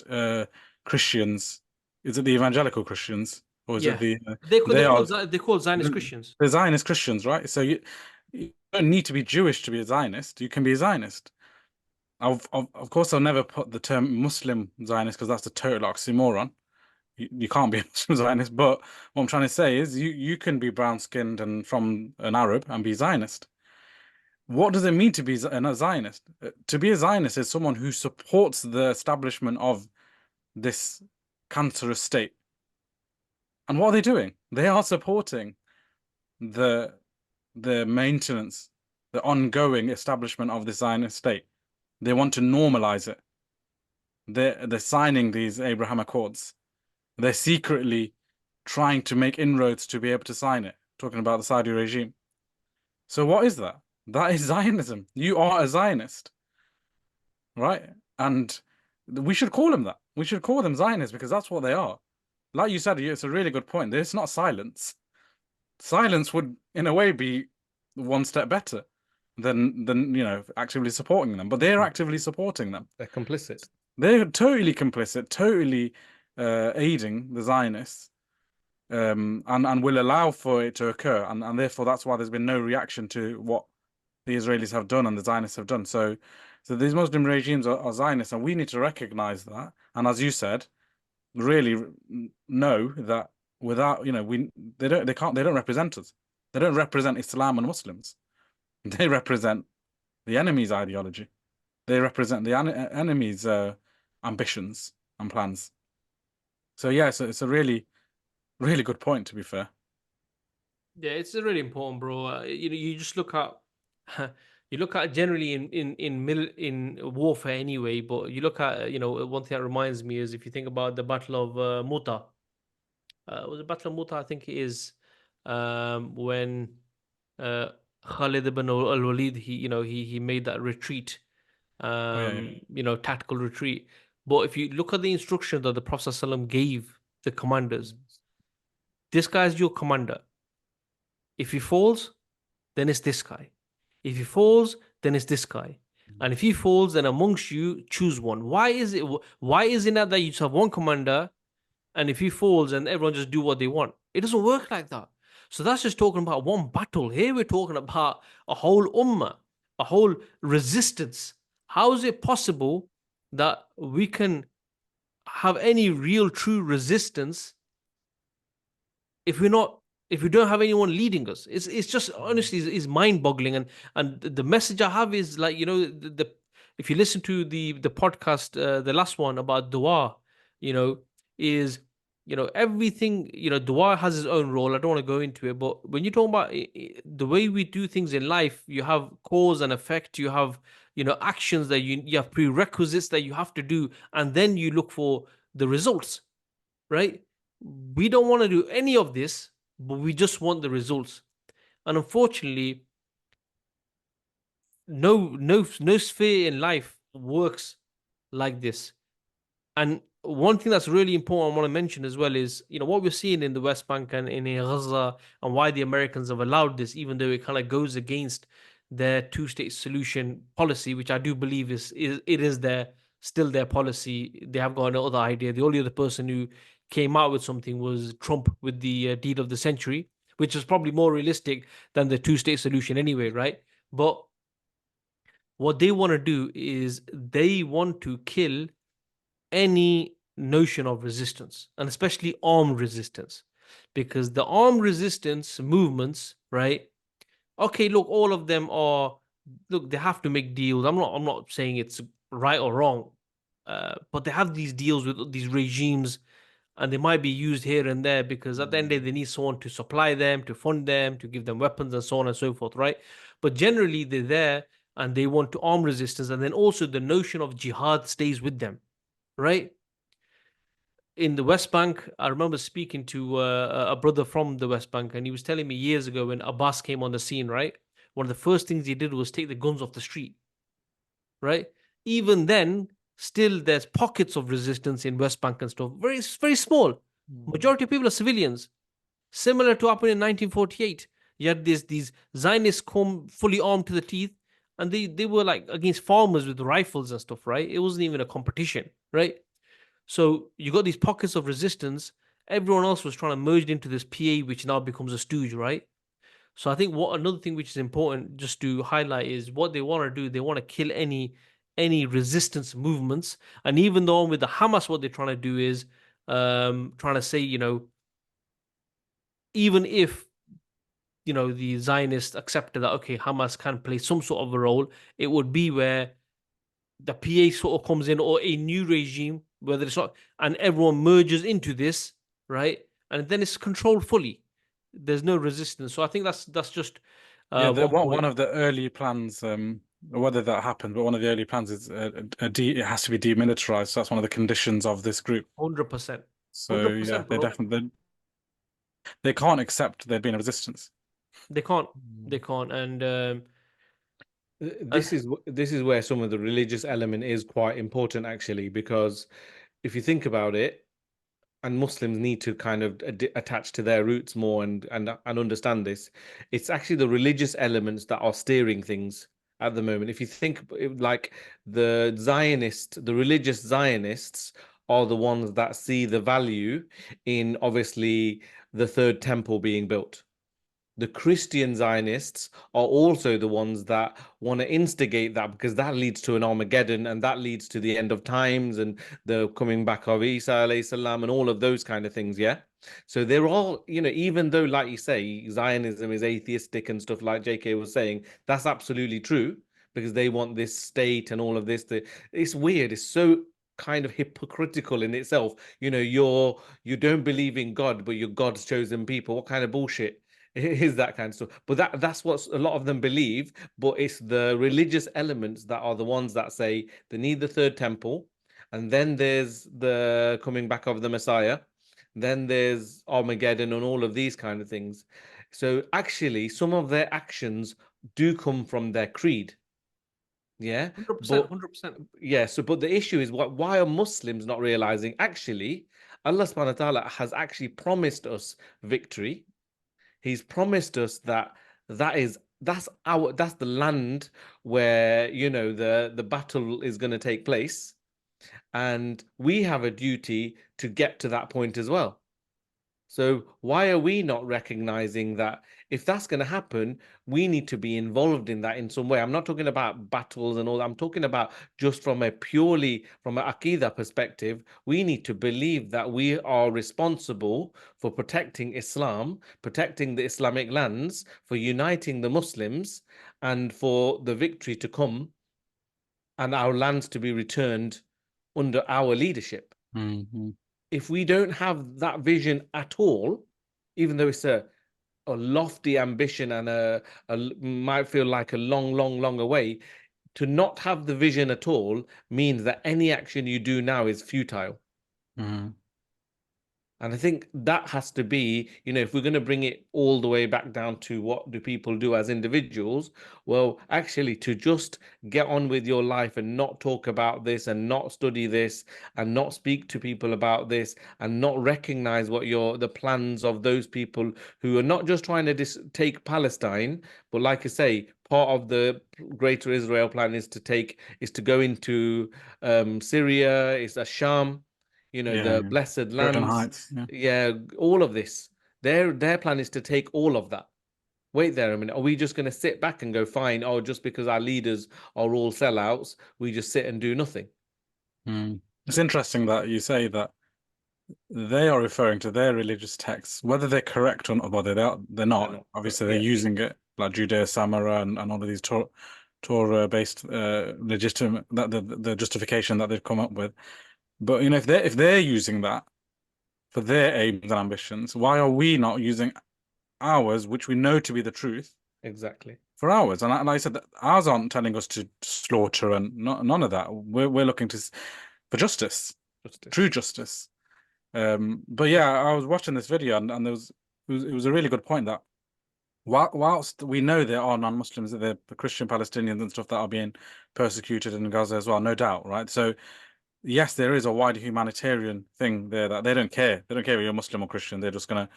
Christians. Is it the evangelical Christians, or is it Yeah. the They they are call Zionist Christians. the Zionist Christians, right? So you don't need to be Jewish to be a Zionist. You can be a Zionist. Of course, I'll never put the term Muslim Zionist because that's a total oxymoron. You can't be a Muslim Zionist. But what I'm trying to say is you can be brown skinned and from an Arab and be Zionist. what does it mean to be a Zionist? To be a Zionist is someone who supports the establishment of this cancerous state. And what are they doing? They are supporting the maintenance, the ongoing establishment of the Zionist state. They want to normalize it. They're signing these Abraham Accords. They're secretly trying to make inroads to be able to sign it, talking about the Saudi regime. So what is that? That is Zionism. You are a Zionist, right? And we should call them that. We should call them Zionists because that's what they are. Like you said, it's a really good point. It's not silence. Silence would, in a way, be one step better than actively supporting them. But they're actively supporting them. They're complicit. They're totally complicit, totally aiding the Zionists, and will allow for it to occur. And therefore, that's why there's been no reaction to what the Israelis have done and the Zionists have done. So these Muslim regimes are Zionists, and we need to recognize that. And as you said, really know that without, they don't represent us. They don't represent Islam and Muslims. They represent the enemy's ideology. They represent the enemy's ambitions and plans. So yeah, it's a really, really good point, to be fair. Yeah, it's really important, bro. You just look at you look at generally in warfare anyway, but you look at one thing that reminds me is if you think about the Battle of Muta. Was it Battle of Muta? I think it is when Khalid ibn al-Walid he made that retreat, tactical retreat. But if you look at the instructions that the Prophet ﷺ gave the commanders, this guy's your commander. If he falls, then it's this guy. If he falls, then it's this guy. And if he falls, then amongst you, choose one. Why is it that you just have one commander, and if he falls, and everyone just do what they want? It doesn't work like that. So that's just talking about one battle. Here we're talking about a whole ummah, a whole resistance. How is it possible that we can have any real true resistance if we don't have anyone leading us? It's just honestly is mind-boggling. And the message I have is like, if you listen to the podcast, the last one about dua, is everything, dua has its own role. I don't want to go into it, but when you're talking about the way we do things in life, you have cause and effect, you have actions that you have prerequisites that you have to do, and then you look for the results, right? We don't want to do any of this, but we just want the results. And unfortunately, no sphere in life works like this. And one thing that's really important I want to mention as well is, what we're seeing in the West Bank and in Gaza, and why the Americans have allowed this, even though it kind of goes against their two-state solution policy, which I do believe is still their policy. They have got another idea. The only other person who came out with something was Trump with the deal of the century, which is probably more realistic than the two-state solution anyway, right? But what they want to do is they want to kill any notion of resistance, and especially armed resistance, because the armed resistance movements, right? Okay, look, all of them they have to make deals. I'm not saying it's right or wrong, but they have these deals with these regimes, and they might be used here and there because at the end of the day, they need someone to supply them, to fund them, to give them weapons, and so on and so forth, right? But generally, they're there and they want to arm resistance, and then also the notion of jihad stays with them, right? In the West Bank, I remember speaking to a brother from the West Bank, and he was telling me years ago when Abbas came on the scene, right? One of the first things he did was take the guns off the street, right? Even then, still there's pockets of resistance in West Bank and stuff. Very, very small. Majority of people are civilians. Similar to happened in 1948. You had these Zionists come fully armed to the teeth, and they were like against farmers with rifles and stuff, right? It wasn't even a competition, right? So you got these pockets of resistance. Everyone else was trying to merge into this PA, which now becomes a stooge, right? So I think another thing which is important just to highlight is what they want to do. They want to kill any resistance movements. And even though with the Hamas, what they're trying to do is trying to say, even if the Zionists accepted that, okay, Hamas can play some sort of a role, it would be where the PA sort of comes in, or a new regime, whether it's not, and everyone merges into this, right? And then it's controlled fully. There's no resistance. So I think that's just Yeah, one one point. of the early plans, whether that happened, but one of the early plans is it has to be demilitarized. So that's one of the conditions of this group. 100%. So yeah, 100%, they bro. definitely they can't accept there being a resistance. They can't. They can't. And This is where some of the religious element is quite important actually, because if you think about it, and Muslims need to kind of attach to their roots more and understand this. It's actually the religious elements that are steering things at the moment. If you think like the religious Zionists are the ones that see the value in obviously the third temple being built. The Christian Zionists are also the ones that want to instigate that, because that leads to an Armageddon, and that leads to the end of times and the coming back of Isa alayhi salam and all of those kind of things. Yeah. So they're all, even though, like you say, Zionism is atheistic and stuff like JK was saying, that's absolutely true, because they want this state and all of this. It's weird. It's so kind of hypocritical in itself. You don't believe in God, but you're God's chosen people. What kind of bullshit? It is that kind of stuff. But that's what a lot of them believe. But it's the religious elements that are the ones that say they need the third temple. And then there's the coming back of the Messiah. Then there's Armageddon and all of these kind of things. So actually, some of their actions do come from their creed. Yeah. 100%, But 100%. yeah, but the issue is why are Muslims not realizing actually Allah subhanahu wa ta'ala has actually promised us victory. He's promised us that that's the land where the battle is going to take place, and we have a duty to get to that point as well. So why are we not recognizing that if that's going to happen, we need to be involved in that in some way? I'm not talking about battles and all. I'm talking about just from an Aqidah perspective, we need to believe that we are responsible for protecting Islam, protecting the Islamic lands, for uniting the Muslims, and for the victory to come and our lands to be returned under our leadership. Mm-hmm. If we don't have that vision at all, even though it's a lofty ambition and might feel like a long away, to not have the vision at all means that any action you do now is futile. Mm-hmm. And I think that has to be, if we're going to bring it all the way back down to what do people do as individuals, well, actually, to just get on with your life and not talk about this and not study this and not speak to people about this and not recognize what the plans of those people who are not just trying to take Palestine, but like I say, part of the greater Israel plan is to go into Syria, it's a Sham, Yeah, the yeah. blessed Jordan lands. Heights. Yeah. Yeah, all of this. Their plan is to take all of that. Wait there a minute. Are we just going to sit back and go, fine, oh, just because our leaders are all sellouts, we just sit and do nothing? Mm. It's interesting that you say that they are referring to their religious texts, whether they're correct or not, whether they're They're not. not. Obviously, they're Yeah, using it like Judea Samara and all of these Torah-based legitimate the justification that they've come up with. But if they're using that for their aims and ambitions, why are we not using ours, which we know to be the truth, exactly. for ours? And like I said, ours aren't telling us to slaughter and none of that. We're looking for justice, true justice. But yeah, I was watching this video and it was a really good point that whilst we know there are non-Muslims, that there are Christian Palestinians and stuff that are being persecuted in Gaza as well, no doubt, right? So yes, there is a wider humanitarian thing there that they don't care. They don't care if you're Muslim or Christian. They're just gonna,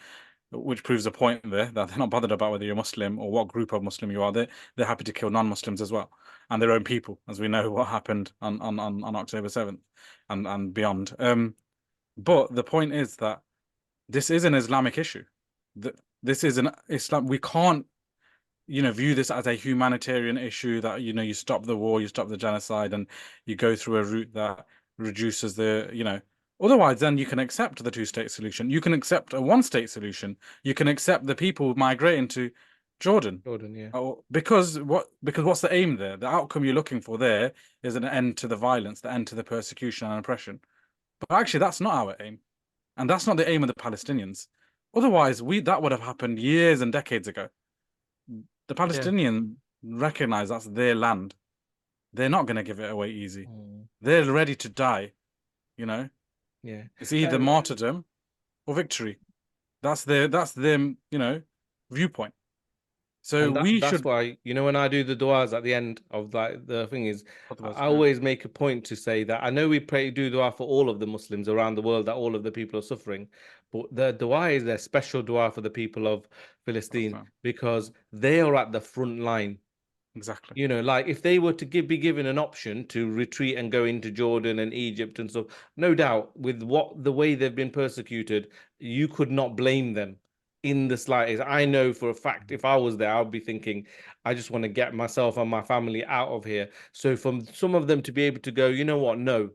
which proves a point there that they're not bothered about whether you're Muslim or what group of Muslim you are. They're happy to kill non-Muslims as well and their own people, as we know what happened on October 7th and beyond. But the point is that this is an Islamic issue. This is an Islam. We can't, view this as a humanitarian issue that, you stop the war, you stop the genocide, and you go through a route that reduces otherwise then you can accept the two-state solution. You can accept a one-state solution. You can accept the people migrating to Jordan. Jordan, yeah. Oh, because what's the aim there? The outcome you're looking for there is an end to the violence, the end to the persecution and oppression. But actually, that's not our aim, and that's not the aim of the Palestinians. Otherwise, that would have happened years and decades ago. The Yeah. Palestinians recognize that's their land. They're not going to give it away easy. Mm. They're ready to die. You know, Yeah. it's either martyrdom or victory. That's their viewpoint. So And we that's should. why, when I do the du'as at the end of, like, the thing is, Otherwise, I yeah. always make a point to say that I know we do dua for all of the Muslims around the world, that all of the people are suffering, but the dua is a special dua for the people of Palestine Palestine. because they are at the front line. Exactly. Like if they were to be given an option to retreat and go into Jordan and Egypt and stuff, no doubt with the way they've been persecuted, you could not blame them in the slightest. I know for a fact if I was there, I would be thinking, I just want to get myself and my family out of here. So from some of them to be able to go, you know what? No,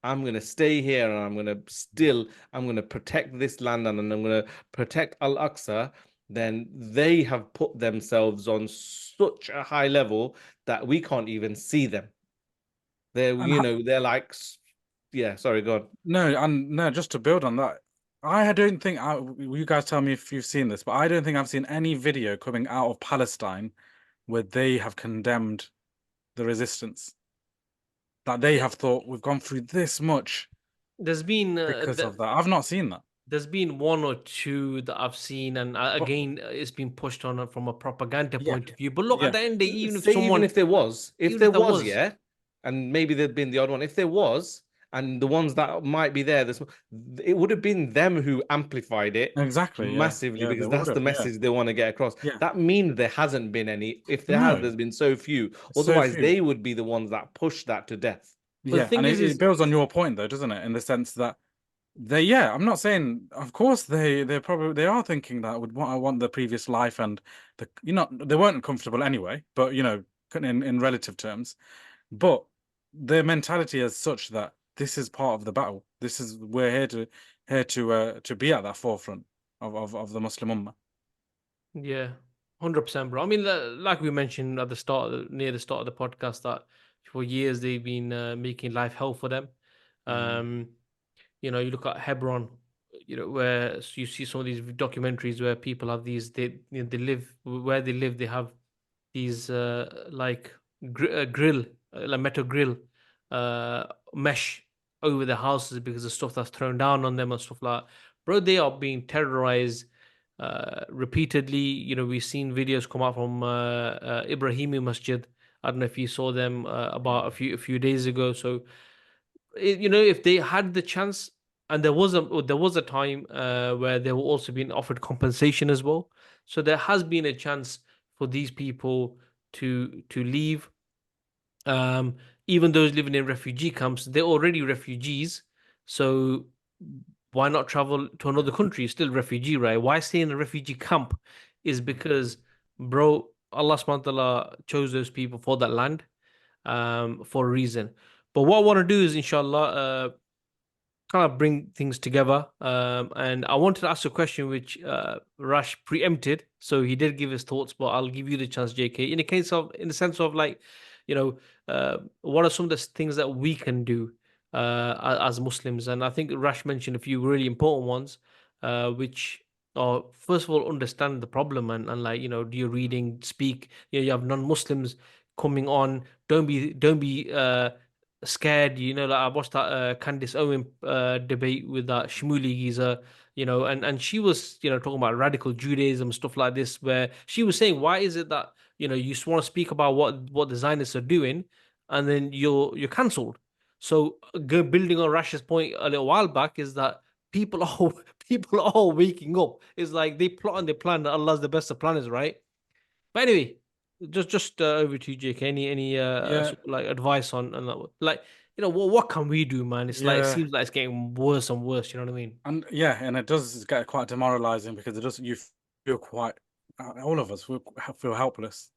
I'm going to stay here and I'm going to protect this land and I'm going to protect Al-Aqsa, then they have put themselves on such a high level that we can't even see them. And They're like, yeah, sorry, go on. no, just to build on that, I don't think you guys tell me if you've seen this, but I don't think I've seen any video coming out of Palestine where they have condemned the resistance. That they have thought we've gone through this much There's been because of that. I've not seen that. there's been one or two that I've seen, and But again, it's been pushed on from a propaganda yeah, point of view. But look, at yeah, the end of the day, even if Say even someone, if there was, even if there was, yeah, and maybe there'd been the odd one. If there was, and the ones that might be there, it would have been them who amplified it exactly. Yeah, massively yeah, they because would that's the have. Yeah, message they want to get across. yeah. That means there hasn't been any. If there has, No, there's been so few. so Otherwise, few. they would be the ones that push that to death. but the Yeah, thing and it is, builds on your point though, doesn't it? In the sense that I'm not saying, of course they are thinking that I want the previous life and they weren't comfortable anyway, but in relative terms, but their mentality is such that this is part of the battle. We're here to be at that forefront of the Muslim Ummah. yeah, 100%, bro. I mean, like we mentioned at the start, near the start of the podcast, that for years they've been making life hell for them. Um, you look at Hebron, where you see some of these documentaries where people have these, they live where they live, they have these like grill, like metal grill, mesh over the houses because of stuff that's thrown down on them and stuff like that. Bro, they are being terrorized repeatedly. We've seen videos come out from Ibrahimi Masjid. I don't know if you saw them about a few days ago. So if they had the chance, and there was a time where they were also being offered compensation as well. So there has been a chance for these people to leave. Um, Even those living in refugee camps, they're already refugees. So why not travel to another country? You're still refugee, right? Why stay in a refugee camp? Is because, bro, Allah subhanahu wa ta'ala chose those people for that land for a reason. But what I want to do is, inshallah, kind of bring things together. And I wanted to ask a question which Rash preempted. So he did give his thoughts, but I'll give you the chance, JK. In the sense of like, what are some of the things that we can do as Muslims? And I think Rash mentioned a few really important ones, which are first of all understand the problem and like do your reading, speak. You have non-Muslims coming on. Don't be scared. Like I watched that Candice Owen debate with that Shmuli geezer, and she was talking about radical Judaism, stuff like this, where she was saying, why is it that you just want to speak about what the Zionists are doing, and then you're cancelled. So building on Rash's point a little while back is that people are people are all waking up. It's like they plot and they plan that Allah's the best of planners, right? But anyway, just over to you, Jake. Any Yeah, like advice on that? Like what can we do, man? It's like it yeah, seems like it's getting worse and worse. You know what I mean? and it does get quite demoralizing because it does you feel quite all of us feel helpless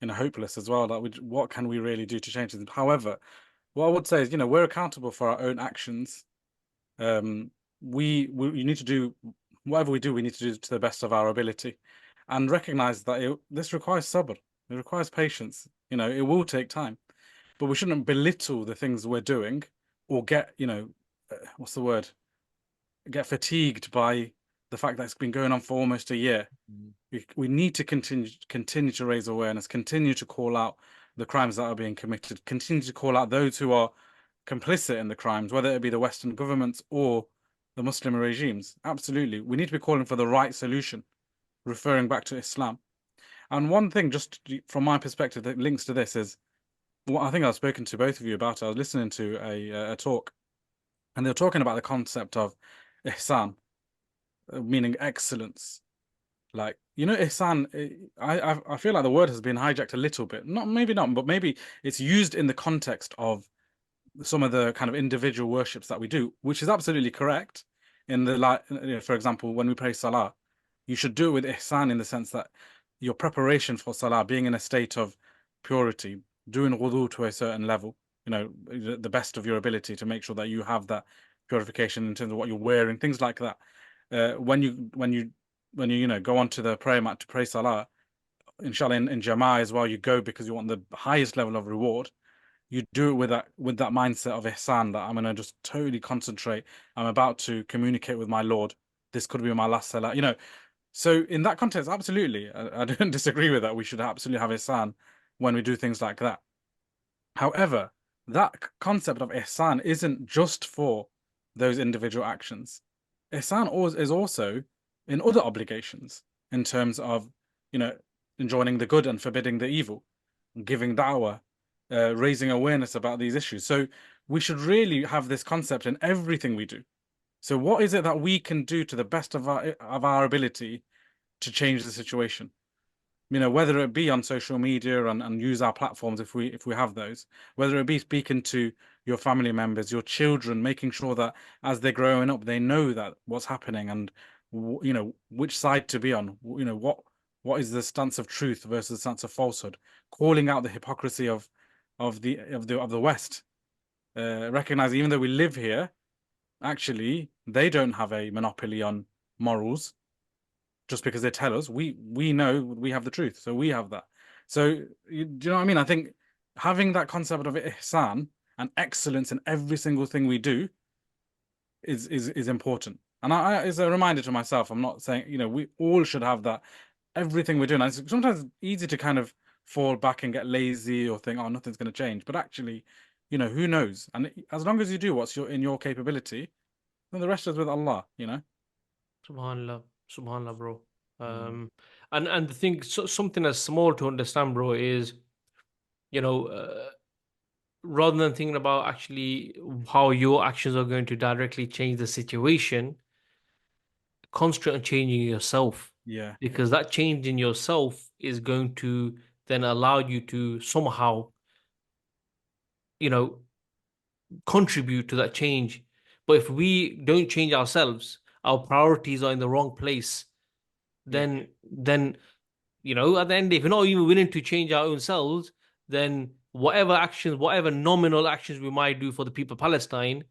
and hopeless as well. That what can we really do to change this? However, what I would say is, we're accountable for our own actions. We need to do whatever we do. We need to do to the best of our ability, and recognize that this requires sabr. It requires patience. You know, it will take time, but we shouldn't belittle the things we're doing or get, you know, what's the word? Get fatigued by the fact that it's been going on for almost a year. We need to continue to raise awareness, continue to call out the crimes that are being committed, continue to call out those who are complicit in the crimes, whether it be the Western governments or the Muslim regimes. Absolutely. We need to be calling for the right solution, referring back to Islam. And one thing, just from my perspective, that links to this is what I think I've spoken to both of you about. I was listening to a talk, and they were talking about the concept of ihsan, meaning excellence. Like, you know, ihsan, I feel like the word has been hijacked a little bit. Maybe not, but maybe it's used in the context of some of the kind of individual worships that we do, which is absolutely correct. In the, like, for example, when we pray salah, you should do it with ihsan in the sense that your preparation for salah, being in a state of purity, doing wudu to a certain level, you know, the best of your ability to make sure that you have that purification in terms of what you're wearing, things like that. When you you know, go onto the prayer mat to pray salah, inshallah in jama'ah as well, you go because you want the highest level of reward. You do it with that mindset of ihsan, that I'm going to just totally concentrate. I'm about to communicate with my Lord. This could be my last salah, you know. So in that context, absolutely, I don't disagree with that. We should absolutely have ihsan when we do things like that. However, that concept of ihsan isn't just for those individual actions. Ihsan is also in other obligations, in terms of, you know, enjoining the good and forbidding the evil, giving da'wah, raising awareness about these issues. So we should really have this concept in everything we do. So what is it that we can do to the best of our ability to change the situation? You know, whether it be on social media and use our platforms if we have those, whether it be speaking to your family members, your children, making sure that as they're growing up, they know that what's happening and, you know, which side to be on, you know, what is the stance of truth versus the stance of falsehood, calling out the hypocrisy of the West, recognizing even though we live here, actually they don't have a monopoly on morals. Just because they tell us, we know we have the truth, so we have that. So do you know what I mean? I think having that concept of ihsan and excellence in every single thing we do is important. And I it's a reminder to myself. I'm not saying, you know, we all should have that. Everything we're doing. And it's sometimes easy to kind of fall back and get lazy or think, oh, nothing's going to change. But actually, you know, who knows? And as long as you do what's in your capability, then the rest is with Allah. You know. Subhanallah, subhanallah, bro. And the thing, something as small to understand, bro, is, you know, rather than thinking about actually how your actions are going to directly change the situation, concentrate on changing yourself, Yeah. because that change in yourself is going to then allow you to somehow, you know, contribute to that change. But if we don't change ourselves, our priorities are in the wrong place, then you know, at the end, if we're not even willing to change our own selves, then whatever actions, whatever nominal actions we might do for the people of Palestine,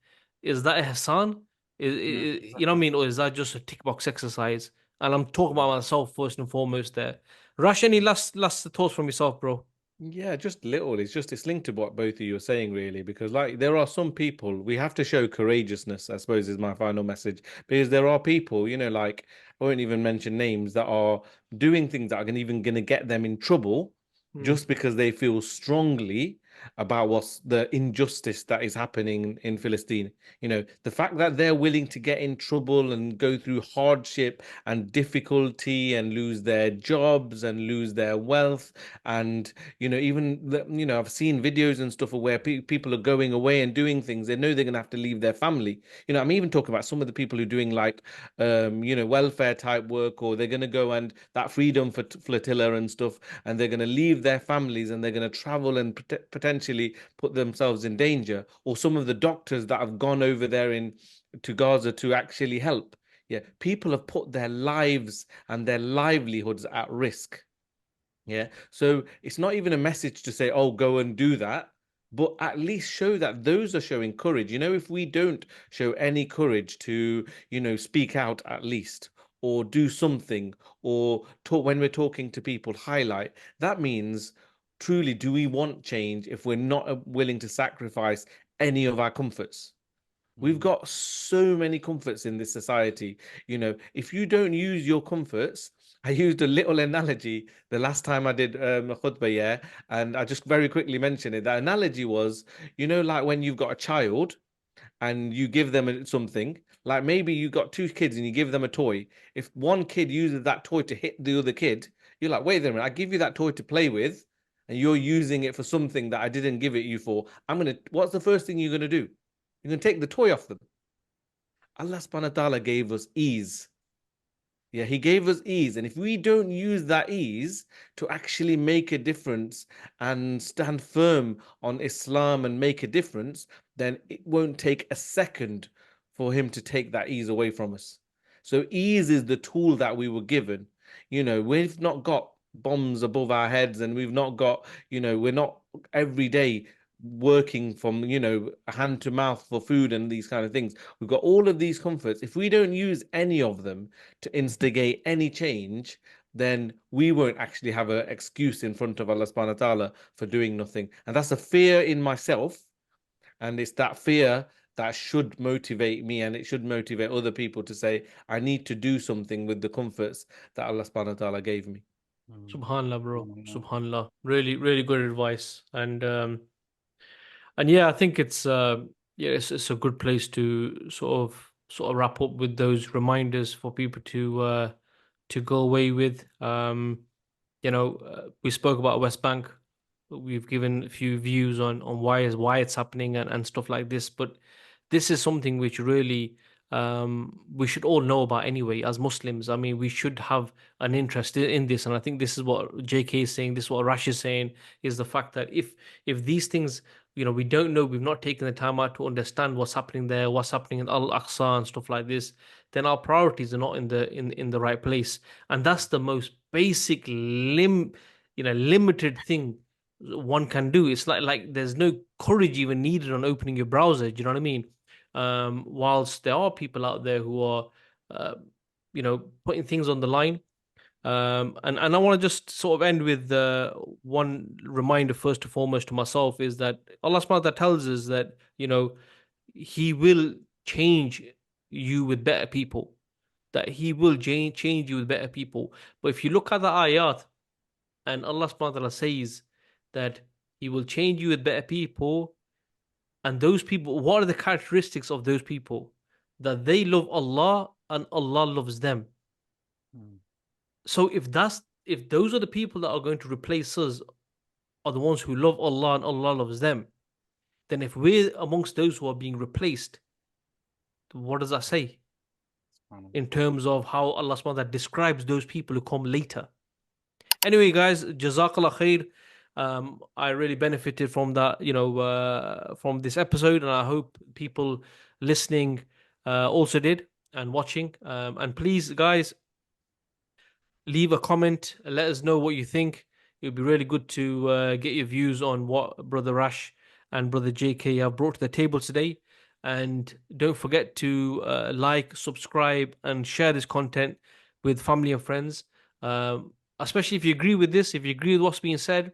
is that ihsan? You know what I mean? Or is that just a tick box exercise? And I'm talking about myself first and foremost there. Rash, any last thoughts from yourself, bro? Yeah, just little. It's linked to what both of you are saying, really, because like there are some people we have to show courageousness, I suppose, is my final message. Because there are people, you know, like I won't even mention names that are doing things that are even going to get them in trouble just because they feel strongly about what's the injustice that is happening in Philistine. You know, the fact that they're willing to get in trouble and go through hardship and difficulty and lose their jobs and lose their wealth. And, you know, you know, I've seen videos and stuff of where people are going away and doing things. They know they're going to have to leave their family. You know, I'm even talking about some of the people who are doing like, you know, welfare type work, or they're going to go and that freedom for flotilla and stuff, and they're going to leave their families and they're going to travel and potentially put themselves in danger. Or some of the doctors that have gone over there to Gaza to actually help. Yeah, people have put their lives and their livelihoods at risk. Yeah, so it's not even a message to say, oh, go and do that, but at least show that those are showing courage. You know, if we don't show any courage to, you know, speak out at least, or do something, or talk when we're talking to people, highlight. That means truly, do we want change if we're not willing to sacrifice any of our comforts? We've got so many comforts in this society. If you don't use your comforts, I used a little analogy the last time I did a khutbah, yeah, and I just very quickly mentioned it. That analogy was, like when you've got a child and you give them something, like maybe you got two kids and you give them a toy. If one kid uses that toy to hit the other kid, you're like, wait a minute, I give you that toy to play with, and you're using it for something that I didn't give it you for. What's the first thing you're gonna do? You're gonna take the toy off them. Allah subhanahu wa ta'ala gave us ease. Yeah, he gave us ease. And if we don't use that ease to actually make a difference and stand firm on Islam and make a difference, then it won't take a second for him to take that ease away from us. So ease is the tool that we were given. We've not got bombs above our heads, and we've not got, we're not every day working from, hand to mouth for food and these kind of things. We've got all of these comforts. If we don't use any of them to instigate any change, then we won't actually have an excuse in front of Allah subhanahu wa ta'ala for doing nothing. And that's a fear in myself. And it's that fear that should motivate me, and it should motivate other people to say, I need to do something with the comforts that Allah subhanahu wa ta'ala gave me. Subhanallah, bro. Subhanallah. Really, really good advice. And yeah, I think it's it's a good place to sort of wrap up with those reminders for people to go away with. We spoke about West Bank. We've given a few views on why it's happening and stuff like this. But this is something which really we should all know about anyway as Muslims. I mean, we should have an interest in this, and I think this is what JK is saying. This is what Rash is saying, is the fact that if these things, we don't know, we've not taken the time out to understand what's happening there, what's happening in Al-Aqsa and stuff like this, then our priorities are not in the right place. And that's the most basic limited thing one can do. It's like there's no courage even needed on opening your browser. Do you know what I mean? Whilst there are people out there who are, putting things on the line. And I want to just sort of end with one reminder first and foremost to myself, is that Allah subhanahu wa ta'ala tells us that, He will change you with better people. That He will change you with better people. But if you look at the ayat, and Allah subhanahu wa ta'ala says that He will change you with better people, and those people, what are the characteristics of those people? That they love Allah and Allah loves them. So if those are the people that are going to replace us, are the ones who love Allah and Allah loves them, then if we're amongst those who are being replaced, what does that say in terms of how Allah subhanahu wa ta'ala describes those people who come later? Anyway, guys, Jazakallah khair. I really benefited from that, from this episode, and I hope people listening also did, and watching. And please, guys, leave a comment. Let us know what you think. It would be really good to get your views on what Brother Rash and Brother JK have brought to the table today. And don't forget to like, subscribe, and share this content with family and friends. Especially if you agree with this, if you agree with what's being said,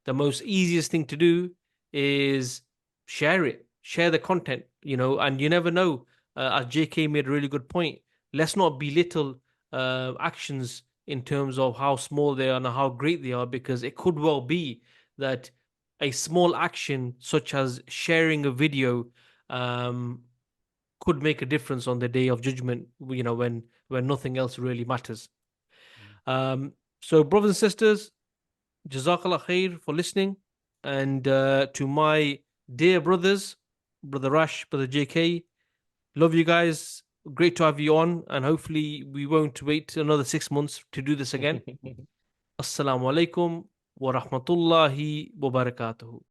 the most easiest thing to do is share it. Share the content, and you never know. As JK made a really good point, let's not belittle actions in terms of how small they are and how great they are, because it could well be that a small action such as sharing a video could make a difference on the day of judgment, when nothing else really matters. So brothers and sisters, Jazakallah khair for listening. And to my dear brothers, Brother Rash, Brother JK, love you guys. Great to have you on, and hopefully we won't wait another 6 months to do this again. Assalamu alaikum wa rahmatullahi wa barakatuhu.